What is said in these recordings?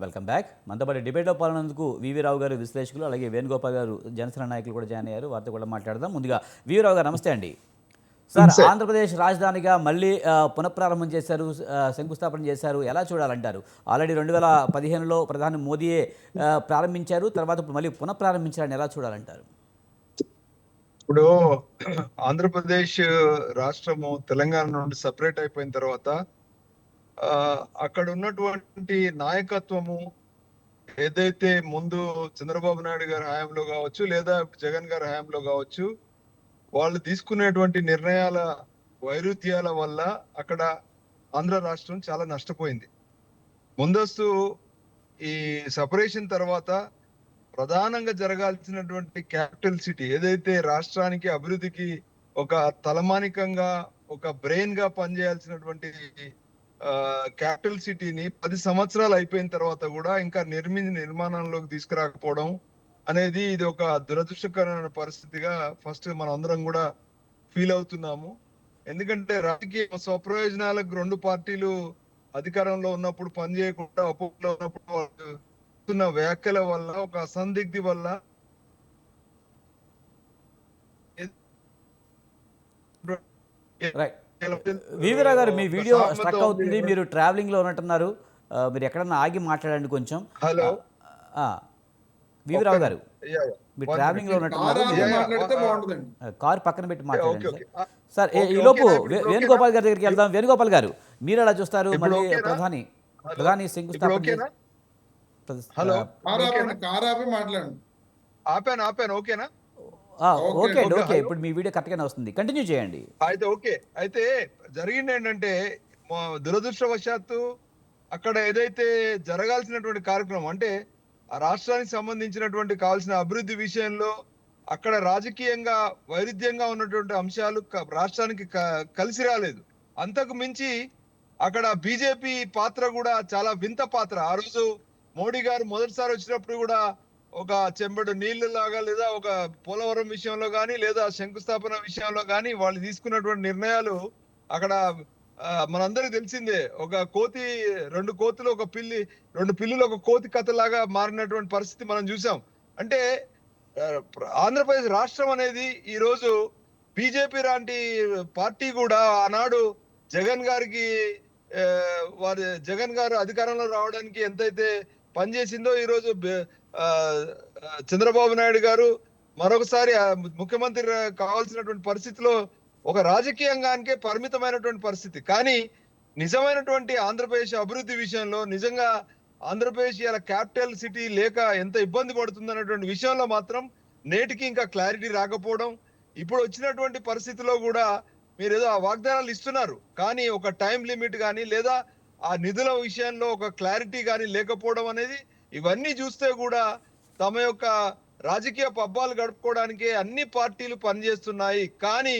Welcome back. మనతో పాటు డిబేట్లో పాల్గొన్నందుకు వివి రావు గారు విశ్లేషకులు, అలాగే వేణుగోపాల్ గారు జనసేన నాయకులు కూడా జాయిన్ అయ్యారు. వారితో కూడా మాట్లాడదాం. ముందుగా వివి రావు గారు నమస్తే అండి. సార్, ఆంధ్రప్రదేశ్ రాజధానిగా మళ్ళీ పునఃప్రారంభం చేశారు, శంకుస్థాపన చేశారు. ఎలా చూడాలంటారు? ఆల్రెడీ 2015లో ప్రధాని మోదీయే ప్రారంభించారు, తర్వాత మళ్ళీ పునఃప్రారంభించారని ఎలా చూడాలంటారు? ఇప్పుడు ఆంధ్రప్రదేశ్ రాష్ట్రము తెలంగాణ నుండి సపరేట్ అయిపోయిన తర్వాత అక్కడ ఉన్నటువంటి నాయకత్వము ఏదైతే ముందు చంద్రబాబు నాయుడు గారి హయాంలో కావచ్చు లేదా జగన్ గారి హయాంలో కావచ్చు, వాళ్ళు తీసుకునేటువంటి నిర్ణయాల వైరుధ్యాల వల్ల అక్కడ ఆంధ్ర రాష్ట్రం చాలా నష్టపోయింది. ముందస్తు ఈ సపరేషన్ తర్వాత ప్రధానంగా జరగాల్సినటువంటి క్యాపిటల్ సిటీ ఏదైతే రాష్ట్రానికి అభివృద్ధికి ఒక తలమానికంగా ఒక బ్రెయిన్ గా పనిచేయాల్సినటువంటి క్యాపిటల్ సిటీని 10 సంవత్సరాలు అయిపోయిన తర్వాత కూడా ఇంకా నిర్మాణంలోకి తీసుకురాకపోవడం అనేది ఇది ఒక దురదృష్టకరమైన పరిస్థితిగా ఫస్ట్ మనం అందరం కూడా ఫీల్ అవుతున్నాము. ఎందుకంటే రాజకీయ స్వప్రయోజనాలకు రెండు పార్టీలు అధికారంలో ఉన్నప్పుడు పనిచేయకుండా అపోజిట్లో ఉన్నప్పుడు వ్యాఖ్యల వల్ల ఒక అసందిగ్ధి వల్ల వివిరా గారు, మీ వీడియో స్ట్రక్ అవుతుంది. మీరు ట్రావెలింగ్ లో ఉన్నట్టున్నారు. మీరు ఎక్కడన్నా ఆగి మాట్లాడండి కొంచెం. హలో వివిరావు గారు, మీరు ట్రావెలింగ్ లో ఉన్నట్టున్నారు. కారు పక్కన పెట్టి మాట్లాడండి సార్. ఈలోపు వేణుగోపాల్ గారి దగ్గరికి వెళ్దాం. వేణుగోపాల్ గారు, మీరు ఎలా చూస్తారు? మళ్ళీ ప్రధాని శంకుస్థాపన. ఆపాను ఓకేనా? ఓకే అండి, ఓకే. ఇప్పుడు మీ వీడియో కరెక్ట్గానే వస్తుంది, కంటిన్యూ చేయండి. అయితే జరిగింది ఏంటంటే, దురదృష్టవశాత్తు అక్కడ ఏదైతే జరగాల్సినటువంటి కార్యక్రమం అంటే ఆ రాష్ట్రానికి సంబంధించినటువంటి కావాల్సిన అభివృద్ధి విషయంలో అక్కడ రాజకీయంగా వైరుధ్యంగా ఉన్నటువంటి అంశాలు రాష్ట్రానికి కలిసి రాలేదు. అంతకు మించి అక్కడ బీజేపీ పాత్ర కూడా చాలా వింత పాత్ర. ఆ రోజు మోడీ గారు మొదటిసారి వచ్చినప్పుడు కూడా ఒక చెంబడు నీళ్లు లాగా లేదా ఒక పోలవరం విషయంలో కానీ లేదా శంకుస్థాపన విషయంలో కానీ వాళ్ళు తీసుకున్నటువంటి నిర్ణయాలు అక్కడ మనందరికి తెలిసిందే. ఒక కోతి రెండు కోతులు ఒక పిల్లి, రెండు పిల్లులు ఒక కోతి కథలాగా మారినటువంటి పరిస్థితి మనం చూసాం. అంటే ఆంధ్రప్రదేశ్ రాష్ట్రం అనేది ఈ రోజు బీజేపీ లాంటి పార్టీ కూడా ఆనాడు జగన్ గారు అధికారంలో రావడానికి ఎంతైతే పనిచేసిందో ఈ రోజు చంద్రబాబు నాయుడు గారు మరొకసారి ముఖ్యమంత్రి కావాల్సినటువంటి పరిస్థితిలో ఒక రాజకీయంగానికే పరిమితమైనటువంటి పరిస్థితి. కానీ నిజమైనటువంటి ఆంధ్రప్రదేశ్ అభివృద్ధి విషయంలో నిజంగా ఆంధ్రప్రదేశ్ ఇలా క్యాపిటల్ సిటీ లేక ఎంత ఇబ్బంది పడుతుందన్నటువంటి విషయంలో మాత్రం నేటికి ఇంకా క్లారిటీ రాకపోవడం, ఇప్పుడు వచ్చినటువంటి పరిస్థితిలో కూడా మీరు ఏదో ఆ వాగ్దానాలు ఇస్తున్నారు కానీ ఒక టైం లిమిట్ కానీ లేదా ఆ నిధుల విషయంలో ఒక క్లారిటీ కానీ లేకపోవడం అనేది, ఇవన్నీ చూస్తే కూడా తమ యొక్క రాజకీయ పబ్బాలు గడుపుకోవడానికి అన్ని పార్టీలు పనిచేస్తున్నాయి కానీ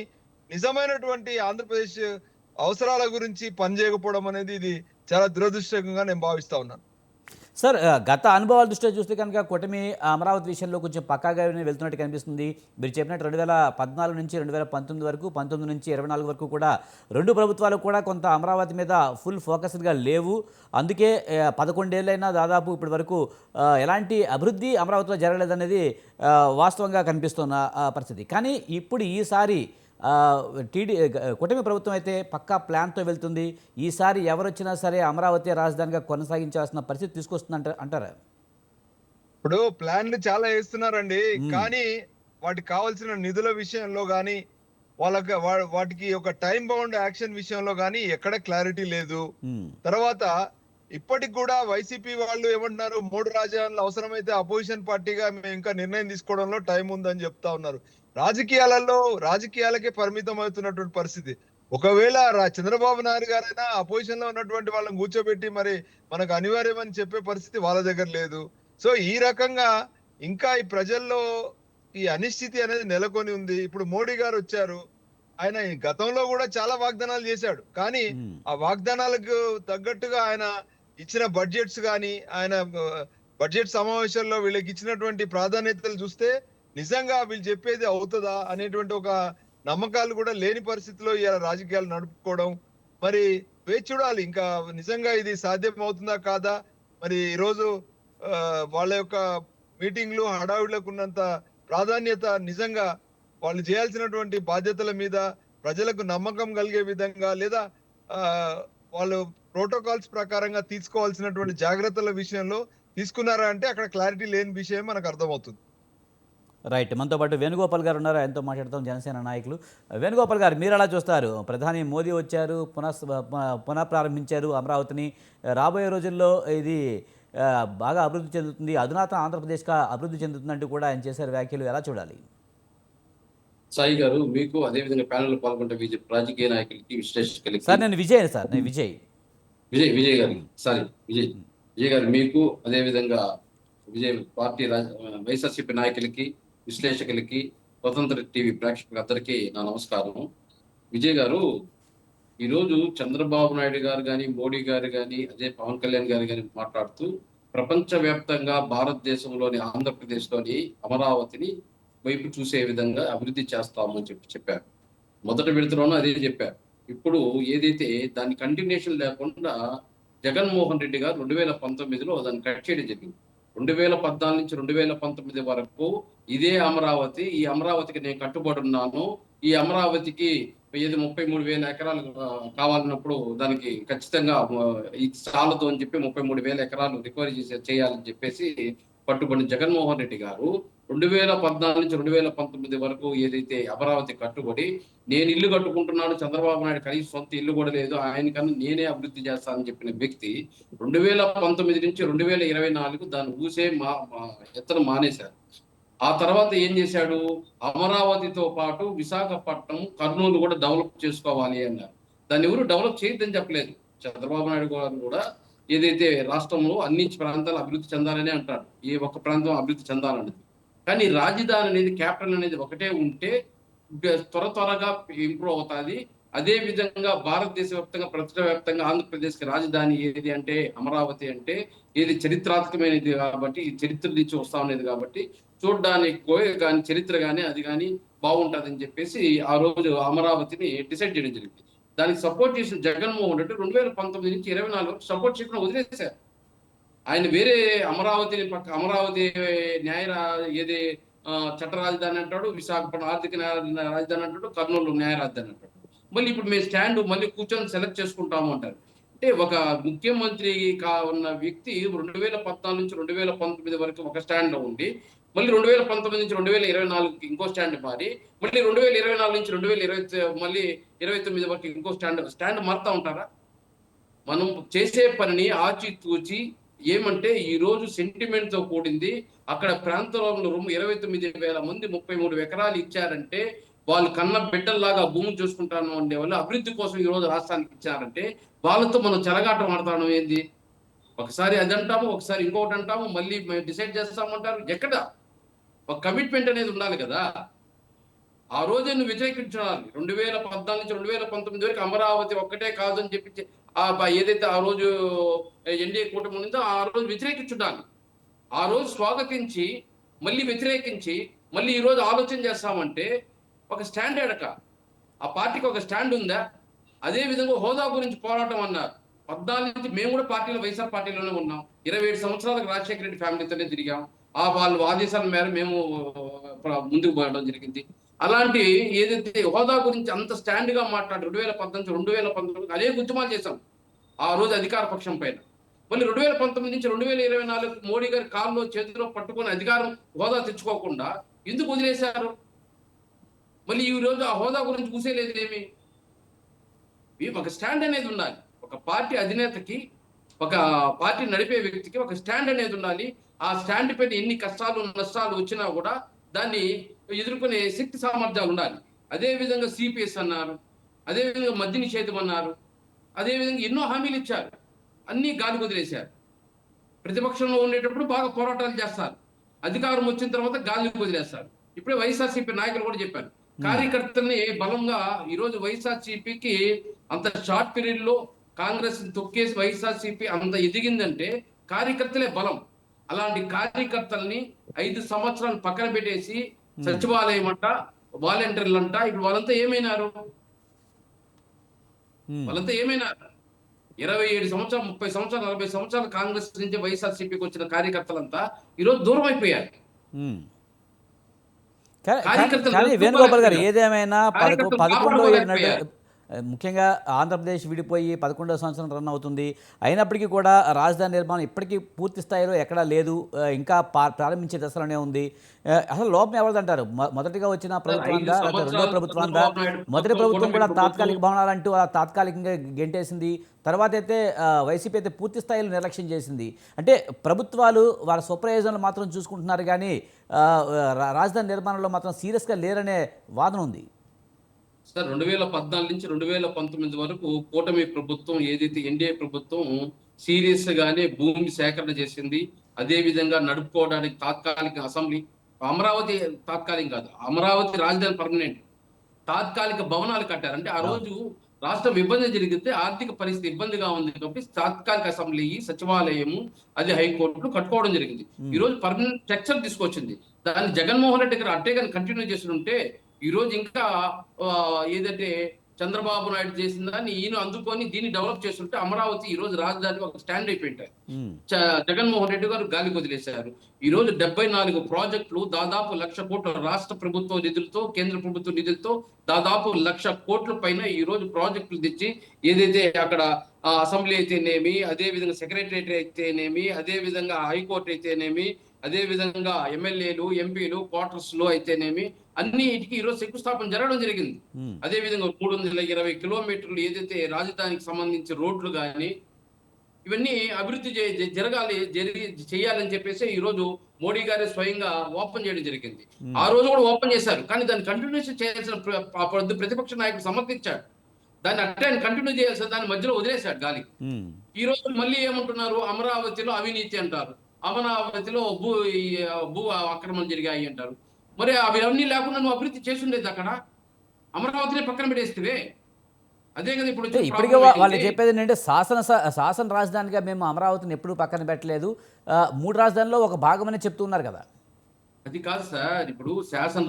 నిజమైనటువంటి ఆంధ్రప్రదేశ్ అవసరాల గురించి పనిచేయకపోవడం అనేది ఇది చాలా దురదృష్టంగా నేను భావిస్తా ఉన్నాను. సార్, గత అనుభవాల దృష్ట్యా చూస్తే కనుక కూటమి అమరావతి విషయంలో కొంచెం పక్కాగా వెళ్తున్నట్టు కనిపిస్తుంది. మీరు చెప్పినట్టు 2014 నుంచి 2019 వరకు, 19 నుంచి 24 వరకు కూడా రెండు ప్రభుత్వాలు కూడా కొంత అమరావతి మీద ఫుల్ ఫోకస్డ్గా లేవు. అందుకే 11 ఏళ్ళైనా దాదాపు ఇప్పటి వరకు ఎలాంటి అభివృద్ధి అమరావతిలో జరగలేదనేది వాస్తవంగా కనిపిస్తున్న పరిస్థితి. కానీ ఇప్పుడు ఈసారి కూటమి ప్రభుత్వం అయితే పక్కా ప్లాన్తో వెళ్తుంది. ఈసారి ఎవరొచ్చినా సరే అమరావతి రాజధానిగా కొనసాగించాల్సిన పరిస్థితి తీసుకొస్తుంది అంటారా? ఇప్పుడు ప్లాన్లు చాలా వేస్తున్నారండి, కానీ వాటికి కావాల్సిన నిధుల విషయంలో కానీ వాటికి ఒక టైం బౌండ్ యాక్షన్ విషయంలో కానీ ఎక్కడ క్లారిటీ లేదు. తర్వాత ఇప్పటికి కూడా వైసీపీ వాళ్ళు ఏమంటున్నారు, 3 రాజధానులు అవసరమైతే అపోజిషన్ పార్టీగా మేము ఇంకా నిర్ణయం తీసుకోవడంలో టైం ఉందని చెప్తా ఉన్నారు. రాజకీయాలకే పరిమితం అవుతున్నటువంటి పరిస్థితి. ఒకవేళ చంద్రబాబు నాయుడు గారైనా అపోజిషన్ లో ఉన్నటువంటి వాళ్ళని కూర్చోబెట్టి మరి మనకు అనివార్యమని చెప్పే పరిస్థితి వాళ్ళ దగ్గర లేదు. సో ఈ రకంగా ఇంకా ఈ ప్రజల్లో ఈ అనిశ్చితి అనేది నెలకొని ఉంది. ఇప్పుడు మోడీ గారు వచ్చారు, ఆయన గతంలో కూడా చాలా వాగ్దానాలు చేశాడు కానీ ఆ వాగ్దానాలకు తగ్గట్టుగా ఆయన ఇచ్చిన బడ్జెట్స్ కానీ ఆయన బడ్జెట్ సమావేశాల్లో వీళ్ళకి ఇచ్చినటువంటి ప్రాధాన్యతలు చూస్తే నిజంగా వీళ్ళు చెప్పేది అవుతుందా అనేటువంటి ఒక నమ్మకాలు కూడా లేని పరిస్థితిలో ఇలా రాజకీయాలు నడుపుకోవడం మరి వేచి చూడాలి. ఇంకా నిజంగా ఇది సాధ్యం అవుతుందా కాదా, మరి ఈరోజు వాళ్ళ యొక్క మీటింగ్లు హడావిడిలకు ఉన్నంత ప్రాధాన్యత నిజంగా వాళ్ళు చేయాల్సినటువంటి బాధ్యతల మీద ప్రజలకు నమ్మకం కలిగే విధంగా లేదా ఆ వాళ్ళు ప్రోటోకాల్స్ ప్రకారంగా తీసుకోవాల్సినటువంటి జాగ్రత్తల విషయంలో తీసుకున్నారా అంటే అక్కడ క్లారిటీ లేని విషయం మనకు అర్థమవుతుంది. రైట్. మనతో పాటు వేణుగోపాల్ గారు ఉన్నారు. ఆయనతో మాట్లాడతాం, జనసేన నాయకులు. వేణుగోపాల్ గారు, మీరు ఎలా చూస్తారు? ప్రధాని మోదీ వచ్చారు, పునఃప్రారంభించారు అమరావతిని. రాబోయే రోజుల్లో ఇది బాగా అభివృద్ధి చెందుతుంది, అధునాతన ఆంధ్రప్రదేశ్గా అభివృద్ధి చెందుతుందంటూ కూడా ఆయన చేశారు వ్యాఖ్యలు. ఎలా చూడాలి? సాయి గారు, మీకు అదేవిధంగా ప్యానెల్లో పాల్గొంటే రాజకీయ నాయకులకి, విశ్లేషకులకి, సార్ నేను విజయ్, సార్ నేను విజయ్. విజయ్ గారు, సారీ విజయ్ గారు, మీకు అదేవిధంగా పార్టీ వైఎస్ఆర్సీపీ నాయకులకి, విశ్లేషకులకి, స్వతంత్ర టీవీ ప్రేక్షకులందరికీ నా నమస్కారం. విజయ్ గారు, ఈరోజు చంద్రబాబు నాయుడు గారు కానీ, మోడీ గారు కానీ, అదే పవన్ కళ్యాణ్ గారు కానీ మాట్లాడుతూ ప్రపంచవ్యాప్తంగా భారతదేశంలోని ఆంధ్రప్రదేశ్లోని అమరావతిని వైపు చూసే విధంగా అభివృద్ధి చేస్తామని చెప్పారు. మొదటి విడతలోనూ అదే చెప్పారు. ఇప్పుడు ఏదైతే దాని కంటిన్యూషన్ లేకుండా జగన్మోహన్ రెడ్డి గారు 2019లో దాన్ని కట్ చేయడం జరిగింది. 2014 నుంచి 2019 వరకు ఇదే అమరావతి, ఈ అమరావతికి నేను కట్టుబడి ఉన్నాను, ఈ అమరావతికి ఏది 33,000 ఎకరాలు కావాలన్నప్పుడు దానికి ఖచ్చితంగా ఇది చాలదు అని చెప్పి 33,000 ఎకరాలు రికవరీ చేయాలని చెప్పేసి పట్టుబడిన జగన్మోహన్ రెడ్డి గారు 2014 నుంచి 2019 వరకు ఏదైతే అమరావతి కట్టుబడి నేను ఇల్లు కట్టుకుంటున్నాను, చంద్రబాబు నాయుడు కనీసం సొంత ఇల్లు కూడా లేదు, ఆయనకన్నా నేనే అభివృద్ధి చేస్తానని చెప్పిన వ్యక్తి 2019 నుంచి 2024 దాన్ని ఊసే ఎత్తన మానేశారు. ఆ తర్వాత ఏం చేశాడు? అమరావతితో పాటు విశాఖపట్నం, కర్నూలు కూడా డెవలప్ చేసుకోవాలి అన్నారు. దాన్ని ఎవరు డెవలప్ చేయొద్దని చెప్పలేదు. చంద్రబాబు నాయుడు గారు కూడా ఏదైతే రాష్ట్రంలో అన్ని ప్రాంతాలు అభివృద్ధి చెందాలని అంటారు, ఏ ఒక్క ప్రాంతం అభివృద్ధి చెందాలనేది. కానీ రాజధాని అనేది, క్యాపిటల్ అనేది ఒకటే ఉంటే త్వరగా ఇంప్రూవ్ అవుతుంది. అదే విధంగా భారతదేశ వ్యాప్తంగా, ప్రపంచవ్యాప్తంగా ఆంధ్రప్రదేశ్కి రాజధాని ఏది అంటే అమరావతి అంటే ఏది చరిత్రాత్మకమైనది కాబట్టి, ఈ చరిత్ర నుంచి వస్తా ఉండేది కాబట్టి చూడడానికి కానీ చరిత్ర కానీ అది కానీ బాగుంటుందని చెప్పేసి ఆ రోజు అమరావతిని డిసైడ్ చేయడం జరిగింది. దానికి సపోర్ట్ చేసిన జగన్మోహన్ రెడ్డి 2019 నుంచి 2024 వరకు సపోర్ట్ చేయకుండా వదిలేశారు. ఆయన వేరే అమరావతి ఏది చట్ట రాజధాని అంటాడు, విశాఖపట్నం ఆర్థిక రాజధాని అంటాడు, కర్నూలు న్యాయ రాజధాని అంటాడు. మళ్ళీ ఇప్పుడు మేము స్టాండ్ మళ్ళీ కూర్చొని సెలెక్ట్ చేసుకుంటాము అంటారు. అంటే ఒక ముఖ్యమంత్రి ఉన్న వ్యక్తి 2014 నుంచి 2019 వరకు ఒక స్టాండ్ లో ఉండి, మళ్ళీ 2019 నుంచి 2024 ఇంకో స్టాండ్ మారి, మళ్ళీ 2024 నుంచి 2020 మళ్ళీ 29 వరకు ఇంకో స్టాండ్ మారుతా ఉంటారా? మనం చేసే పనిని ఆచితూచి, ఏమంటే ఈ రోజు సెంటిమెంట్ తో కూడింది. అక్కడ ప్రాంతంలో 29,000 మంది 33 ఎకరాలు ఇచ్చారంటే వాళ్ళు కన్న బిడ్డల్లాగా భూమి చూసుకుంటాను అనే వాళ్ళు అభివృద్ధి కోసం ఈ రోజు రాష్ట్రానికి ఇచ్చారంటే వాళ్ళతో మనం చెలగాటం ఆడతాను ఏంది? ఒకసారి అది అంటాము, ఒకసారి ఇంకొకటి అంటాము, మళ్ళీ మేము డిసైడ్ చేస్తామంటారు. ఎక్కడ ఒక కమిట్మెంట్ అనేది ఉండాలి కదా. ఆ రోజే నువ్వు వ్యతిరేకించాలి. 2014 నుంచి 2019 వరకు అమరావతి ఒక్కటే కాదు అని చెప్పి ఏదైతే ఆ రోజు ఎన్డీఏ కూటమి ఉందో ఆ రోజు వ్యతిరేకించుండాలి. ఆ రోజు స్వాగతించి మళ్ళీ వ్యతిరేకించి మళ్ళీ ఈ రోజు ఆలోచన చేస్తామంటే ఒక స్టాండ్ ఎడక ఆ పార్టీకి ఒక స్టాండ్ ఉందా? అదే విధంగా హోదా గురించి పోరాటం అన్నారు. 14 నుంచి మేము కూడా పార్టీలో, వైఎస్ఆర్ పార్టీలోనే ఉన్నాం. 27 సంవత్సరాలకు రాజశేఖర రెడ్డి ఫ్యామిలీతోనే తిరిగాం. వాళ్ళు ఆదేశాల మేర మేము ముందుకు పోవడం జరిగింది. అలాంటి ఏదైతే హోదా గురించి అంత స్టాండ్ గా మాట్లాడి 2014 2019 అనేక ఉద్యమాలు చేశాం ఆ రోజు అధికార పక్షం పైన. మళ్ళీ 2019 నుంచి 2024 మోడీ గారి కాల్లో చేతిలో పట్టుకొని అధికారం, హోదా తెచ్చుకోకుండా ఎందుకు వదిలేశారు? మళ్ళీ ఈ రోజు ఆ హోదా గురించి కూసేలేదు ఏమి? ఒక స్టాండ్ అనేది ఉండాలి. ఒక పార్టీ అధినేతకి, ఒక పార్టీ నడిపే వ్యక్తికి ఒక స్టాండ్ అనేది ఉండాలి. ఆ స్టాండ్ పైన ఎన్ని కష్టాలు నష్టాలు వచ్చినా కూడా దాన్ని ఎదుర్కొనే శక్తి సామర్థ్యాలు ఉండాలి. అదే విధంగా సిపిఎస్ అన్నారు, అదే విధంగా మద్య నిషేధం అన్నారు, అదే విధంగా ఎన్నో హామీలు ఇచ్చారు, అన్ని గాలి వదిలేశారు. ప్రతిపక్షంలో ఉండేటప్పుడు బాగా పోరాటాలు చేస్తారు, అధికారం వచ్చిన తర్వాత గాలి వదిలేస్తారు. ఇప్పుడే వైఎస్ఆర్సీపీ నాయకులు కూడా చెప్పారు, కార్యకర్తల్ని బలంగా ఈరోజు వైఎస్ఆర్సీపీకి అంత షార్ట్ పీరియడ్ లో కాంగ్రెస్ తొక్కేసి వైఎస్ఆర్సీపీ అంత ఎదిగిందంటే కార్యకర్తలే బలం. అలాంటి కార్యకర్తల్ని 5 సంవత్సరాలు పక్కన పెట్టేసి సచివాలయం అంట, వాలంటీర్లు అంట, ఇప్పుడు వాళ్ళంతా ఏమైనారు? 27 సంవత్సరాలు, 30 సంవత్సరాలు, 40 సంవత్సరాలు కాంగ్రెస్ నుంచి వైఎస్ఆర్సీపీకి వచ్చిన కార్యకర్తలంతా ఈరోజు దూరం అయిపోయారు. ఉమ్. కానీ కానీ కార్యకర్తలు కానీ వేణుగోపాల్ గారు నిలుపుకోలేకపోయారు. ఏదేమైనా కార్యకర్తలు 11 కాపాడుకోలేకపోయారు. ముఖ్యంగా ఆంధ్రప్రదేశ్ విడిపోయి 11వ సంవత్సరం రన్ అవుతుంది. అయినప్పటికీ కూడా రాజధాని నిర్మాణం ఇప్పటికీ పూర్తి స్థాయిలో ఎక్కడా లేదు. ఇంకా ప్రారంభించే దశలోనే ఉంది. అసలు లోపం ఎవరిదంటారు? మొదటిగా వచ్చిన ప్రభుత్వంగా, లేకపోతే రెండో ప్రభుత్వంగా? మొదటి ప్రభుత్వం కూడా తాత్కాలిక భవనాలంటూ అలా తాత్కాలికంగా గెంటేసింది. తర్వాత అయితే వైసీపీ అయితే పూర్తి స్థాయిలో నిర్లక్ష్యం చేసింది. అంటే ప్రభుత్వాలు వాళ్ళ స్వప్రయోజనాలు మాత్రం చూసుకుంటున్నారు కానీ రాజధాని నిర్మాణంలో మాత్రం సీరియస్గా లేరనే వాదన ఉంది. సార్ 2014 నుంచి 2019 వరకు కూటమి ప్రభుత్వం ఏదైతే ఎన్డీఏ ప్రభుత్వం సీరియస్ గానే భూమి సేకరణ చేసింది. అదే విధంగా నడుపుకోవడానికి తాత్కాలిక అసెంబ్లీ, అమరావతి తాత్కాలికం కాదు, అమరావతి రాజధాని పర్మనెంట్, తాత్కాలిక భవనాలు కట్టారు. అంటే ఆ రోజు రాష్ట్ర విభజన జరిగితే ఆర్థిక పరిస్థితి ఇబ్బందిగా ఉంది కాబట్టి తాత్కాలిక అసెంబ్లీ, సచివాలయము, అది హైకోర్టులు కట్టుకోవడం జరిగింది. ఈ రోజు పర్మనెంట్ స్ట్రక్చర్ తీసుకొచ్చింది. దాన్ని జగన్మోహన్ రెడ్డి గారు అట్టే కానీ కంటిన్యూ చేసి ఉంటే ఈ రోజు ఇంకా ఏదైతే చంద్రబాబు నాయుడు చేసిన దాన్ని ఈయన అందుకొని దీన్ని డెవలప్ చేస్తుంటే అమరావతి ఈ రోజు రాజధాని ఒక స్టాండ్ అయిపోయింటారు. జగన్మోహన్ రెడ్డి గారు గాలికి వదిలేశారు. ఈ రోజు 74 ప్రాజెక్టులు, దాదాపు 1,00,000 కోట్ల రాష్ట్ర ప్రభుత్వ నిధులతో, కేంద్ర ప్రభుత్వ నిధులతో దాదాపు 1,00,000 కోట్ల పైన ఈ రోజు ప్రాజెక్టులు తెచ్చి ఏదైతే అక్కడ అసెంబ్లీ అయితేనేమి, అదే విధంగా సెక్రటరియట్ అయితేనేమి, అదే విధంగా హైకోర్టు అయితేనేమి, అదే విధంగా ఎమ్మెల్యేలు, ఎంపీలు క్వార్టర్స్ లో అయితేనేమి అన్నిటికీ ఈరోజు శంకుస్థాపన జరగడం జరిగింది. అదే విధంగా 320 కిలోమీటర్లు ఏదైతే రాజధానికి సంబంధించి రోడ్లు కానీ ఇవన్నీ అభివృద్ధి చేయాలని చెప్పేసి ఈ రోజు మోడీ గారే స్వయంగా ఓపెన్ చేయడం జరిగింది. ఆ రోజు కూడా ఓపెన్ చేశారు, కానీ దాన్ని కంటిన్యూషన్ చేయాల్సిన ప్రతిపక్ష నాయకుడు సమర్థించాడు. దాన్ని అట్టే కంటిన్యూ చేయాల్సిన దాన్ని మధ్యలో వదిలేశాడు గాలికి. ఈ రోజు మళ్ళీ ఏమంటున్నారు? అమరావతిలో అవినీతి అంటారు, అమరావతిలో భూ అక్రమం జరిగాయి అంటారు. మరి అవన్నీ లేకుండా నువ్వు అభివృద్ధి చేస్తుండేది అక్కడ, అమరావతిని పక్కన పెట్టేస్తే అదే కదా ఇప్పుడు ఇప్పటికే వాళ్ళు చెప్పేది ఏంటంటే శాసన రాజధానిగా మేము అమరావతిని ఎప్పుడూ పక్కన పెట్టలేదు, 3 రాజధానిలో ఒక భాగమని చెప్తున్నారు కదా. అది కాదు సార్, ఇప్పుడు శాసన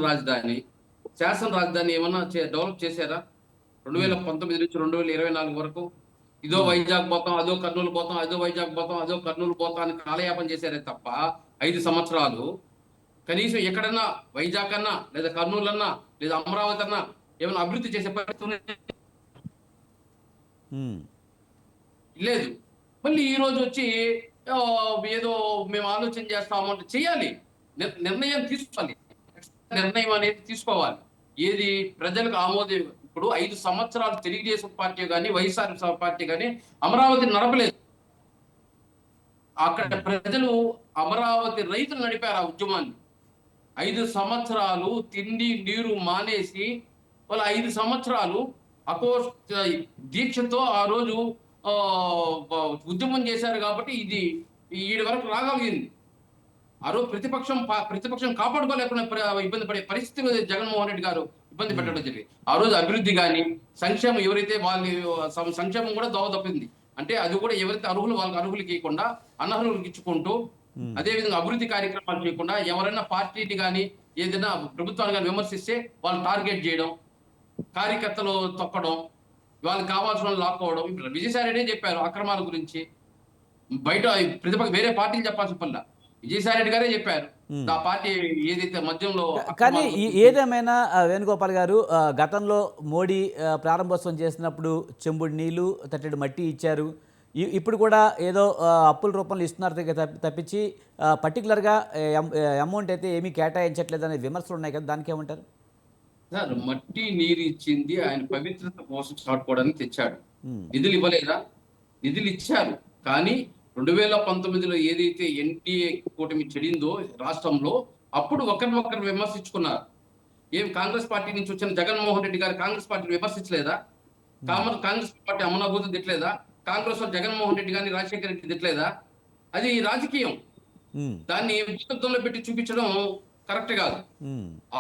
రాజధాని ఏమన్నా డెవలప్ చేశారా? 2019 నుంచి 2024 వరకు ఇదో వైజాగ్ పోతాం, అదో కర్నూలు పోతాం, అదో వైజాగ్ పోతాం, అదో కర్నూలు పోతాం అని కాలయాపన చేశారే తప్ప 5 సంవత్సరాలు కనీసం ఎక్కడన్నా వైజాగ్ అన్నా, లేదా కర్నూలు అన్నా, లేదా అమరావతి అన్నా ఏమైనా అభివృద్ధి చేసే పరిస్థితి లేదు. మళ్ళీ ఈ రోజు వచ్చి ఏదో మేము ఆలోచన చేస్తాము అంటే చేయాలి, నిర్ణయం తీసుకోవాలి, నిర్ణయం అనేది తీసుకోవాలి. ఏది ప్రజలకు ఆమోదం. ఇప్పుడు 5 సంవత్సరాలు తెలుగుదేశం పార్టీ కానీ వైఎస్ఆర్ పార్టీ కానీ అమరావతిని నడపలేదు. అక్కడ ప్రజలు అమరావతి రైతులు నడిపారు ఆ ఉద్యమాన్ని. 5 సంవత్సరాలు తిండి నీరు మానేసి వాళ్ళ 5 సంవత్సరాలు దీక్షతో ఆ రోజు ఉద్యమం చేశారు కాబట్టి ఇది ఈడి వరకు రాగలిగింది. ఆ రోజు ప్రతిపక్షం కాపాడుకోలేకుండా ఇబ్బంది పడే పరిస్థితి జగన్మోహన్ రెడ్డి గారు ఇబ్బంది పెట్టడం జరిగింది. ఆ రోజు అభివృద్ధి కానీ సంక్షేమం ఎవరైతే వాళ్ళ సంక్షేమం కూడా దోవ తప్పింది. అంటే అది కూడా ఎవరైతే అర్హులు వాళ్ళకి అర్హులకి ఇవ్వకుండా అనర్హులకు ఇచ్చుకుంటూ, అదే విధంగా అభివృద్ధి కార్యక్రమాలు చేయకుండా ఎవరైనా పార్టీని కానీ ఏదైనా ప్రభుత్వాన్ని కానీ విమర్శిస్తే వాళ్ళు టార్గెట్ చేయడం, కార్యకర్తలు తొక్కడం, వాళ్ళకి కావాల్సిన లాక్కోవడం. ఇప్పుడు విజయసాయి రెడ్డి చెప్పారు అక్రమాల గురించి, బయట వేరే పార్టీలు చెప్పాల్సిన పనిలా విజయసాయి రెడ్డి గారే చెప్పారు ఆ పార్టీ ఏదైతే మధ్యంలో. కానీ ఏదేమైనా వేణుగోపాల్ గారు, గతంలో మోడీ ప్రారంభోత్సవం చేసినప్పుడు చెంబుడు నీళ్లు, తట్టెడు మట్టి ఇచ్చారు. ఇప్పుడు కూడా ఏదో అప్పుల రూపంలో ఇస్తున్నారు తప్పించి పర్టికులర్గా అమౌంట్ అయితే ఏమీ కేటాయించట్లేదు అనే విమర్శలు ఉన్నాయి కదా, దానికి ఏమంటారు? సార్, మట్టి నీరు ఇచ్చింది ఆయన పవిత్రత కోసం చాటుకోవడానికి తెచ్చాడు. నిధులు ఇవ్వలేదా? నిధులు ఇచ్చారు. కానీ 2019లో ఏదైతే ఎన్డీఏ కూటమి చెడిందో రాష్ట్రంలో, అప్పుడు ఒకరినొకరు విమర్శించుకున్నారు. కాంగ్రెస్ పార్టీ నుంచి వచ్చిన జగన్మోహన్ రెడ్డి గారు కాంగ్రెస్ పార్టీని విమర్శించలేదా? కాంగ్రెస్ పార్టీ అమనాభూతి తిట్టలేదా? కాంగ్రెస్ జగన్మోహన్ రెడ్డి గారిని రాజశేఖర రెడ్డి తిట్టలేదా? అది రాజకీయం. దాన్ని పుస్తకంలో పెట్టి చూపించడం కరెక్ట్ కాదు.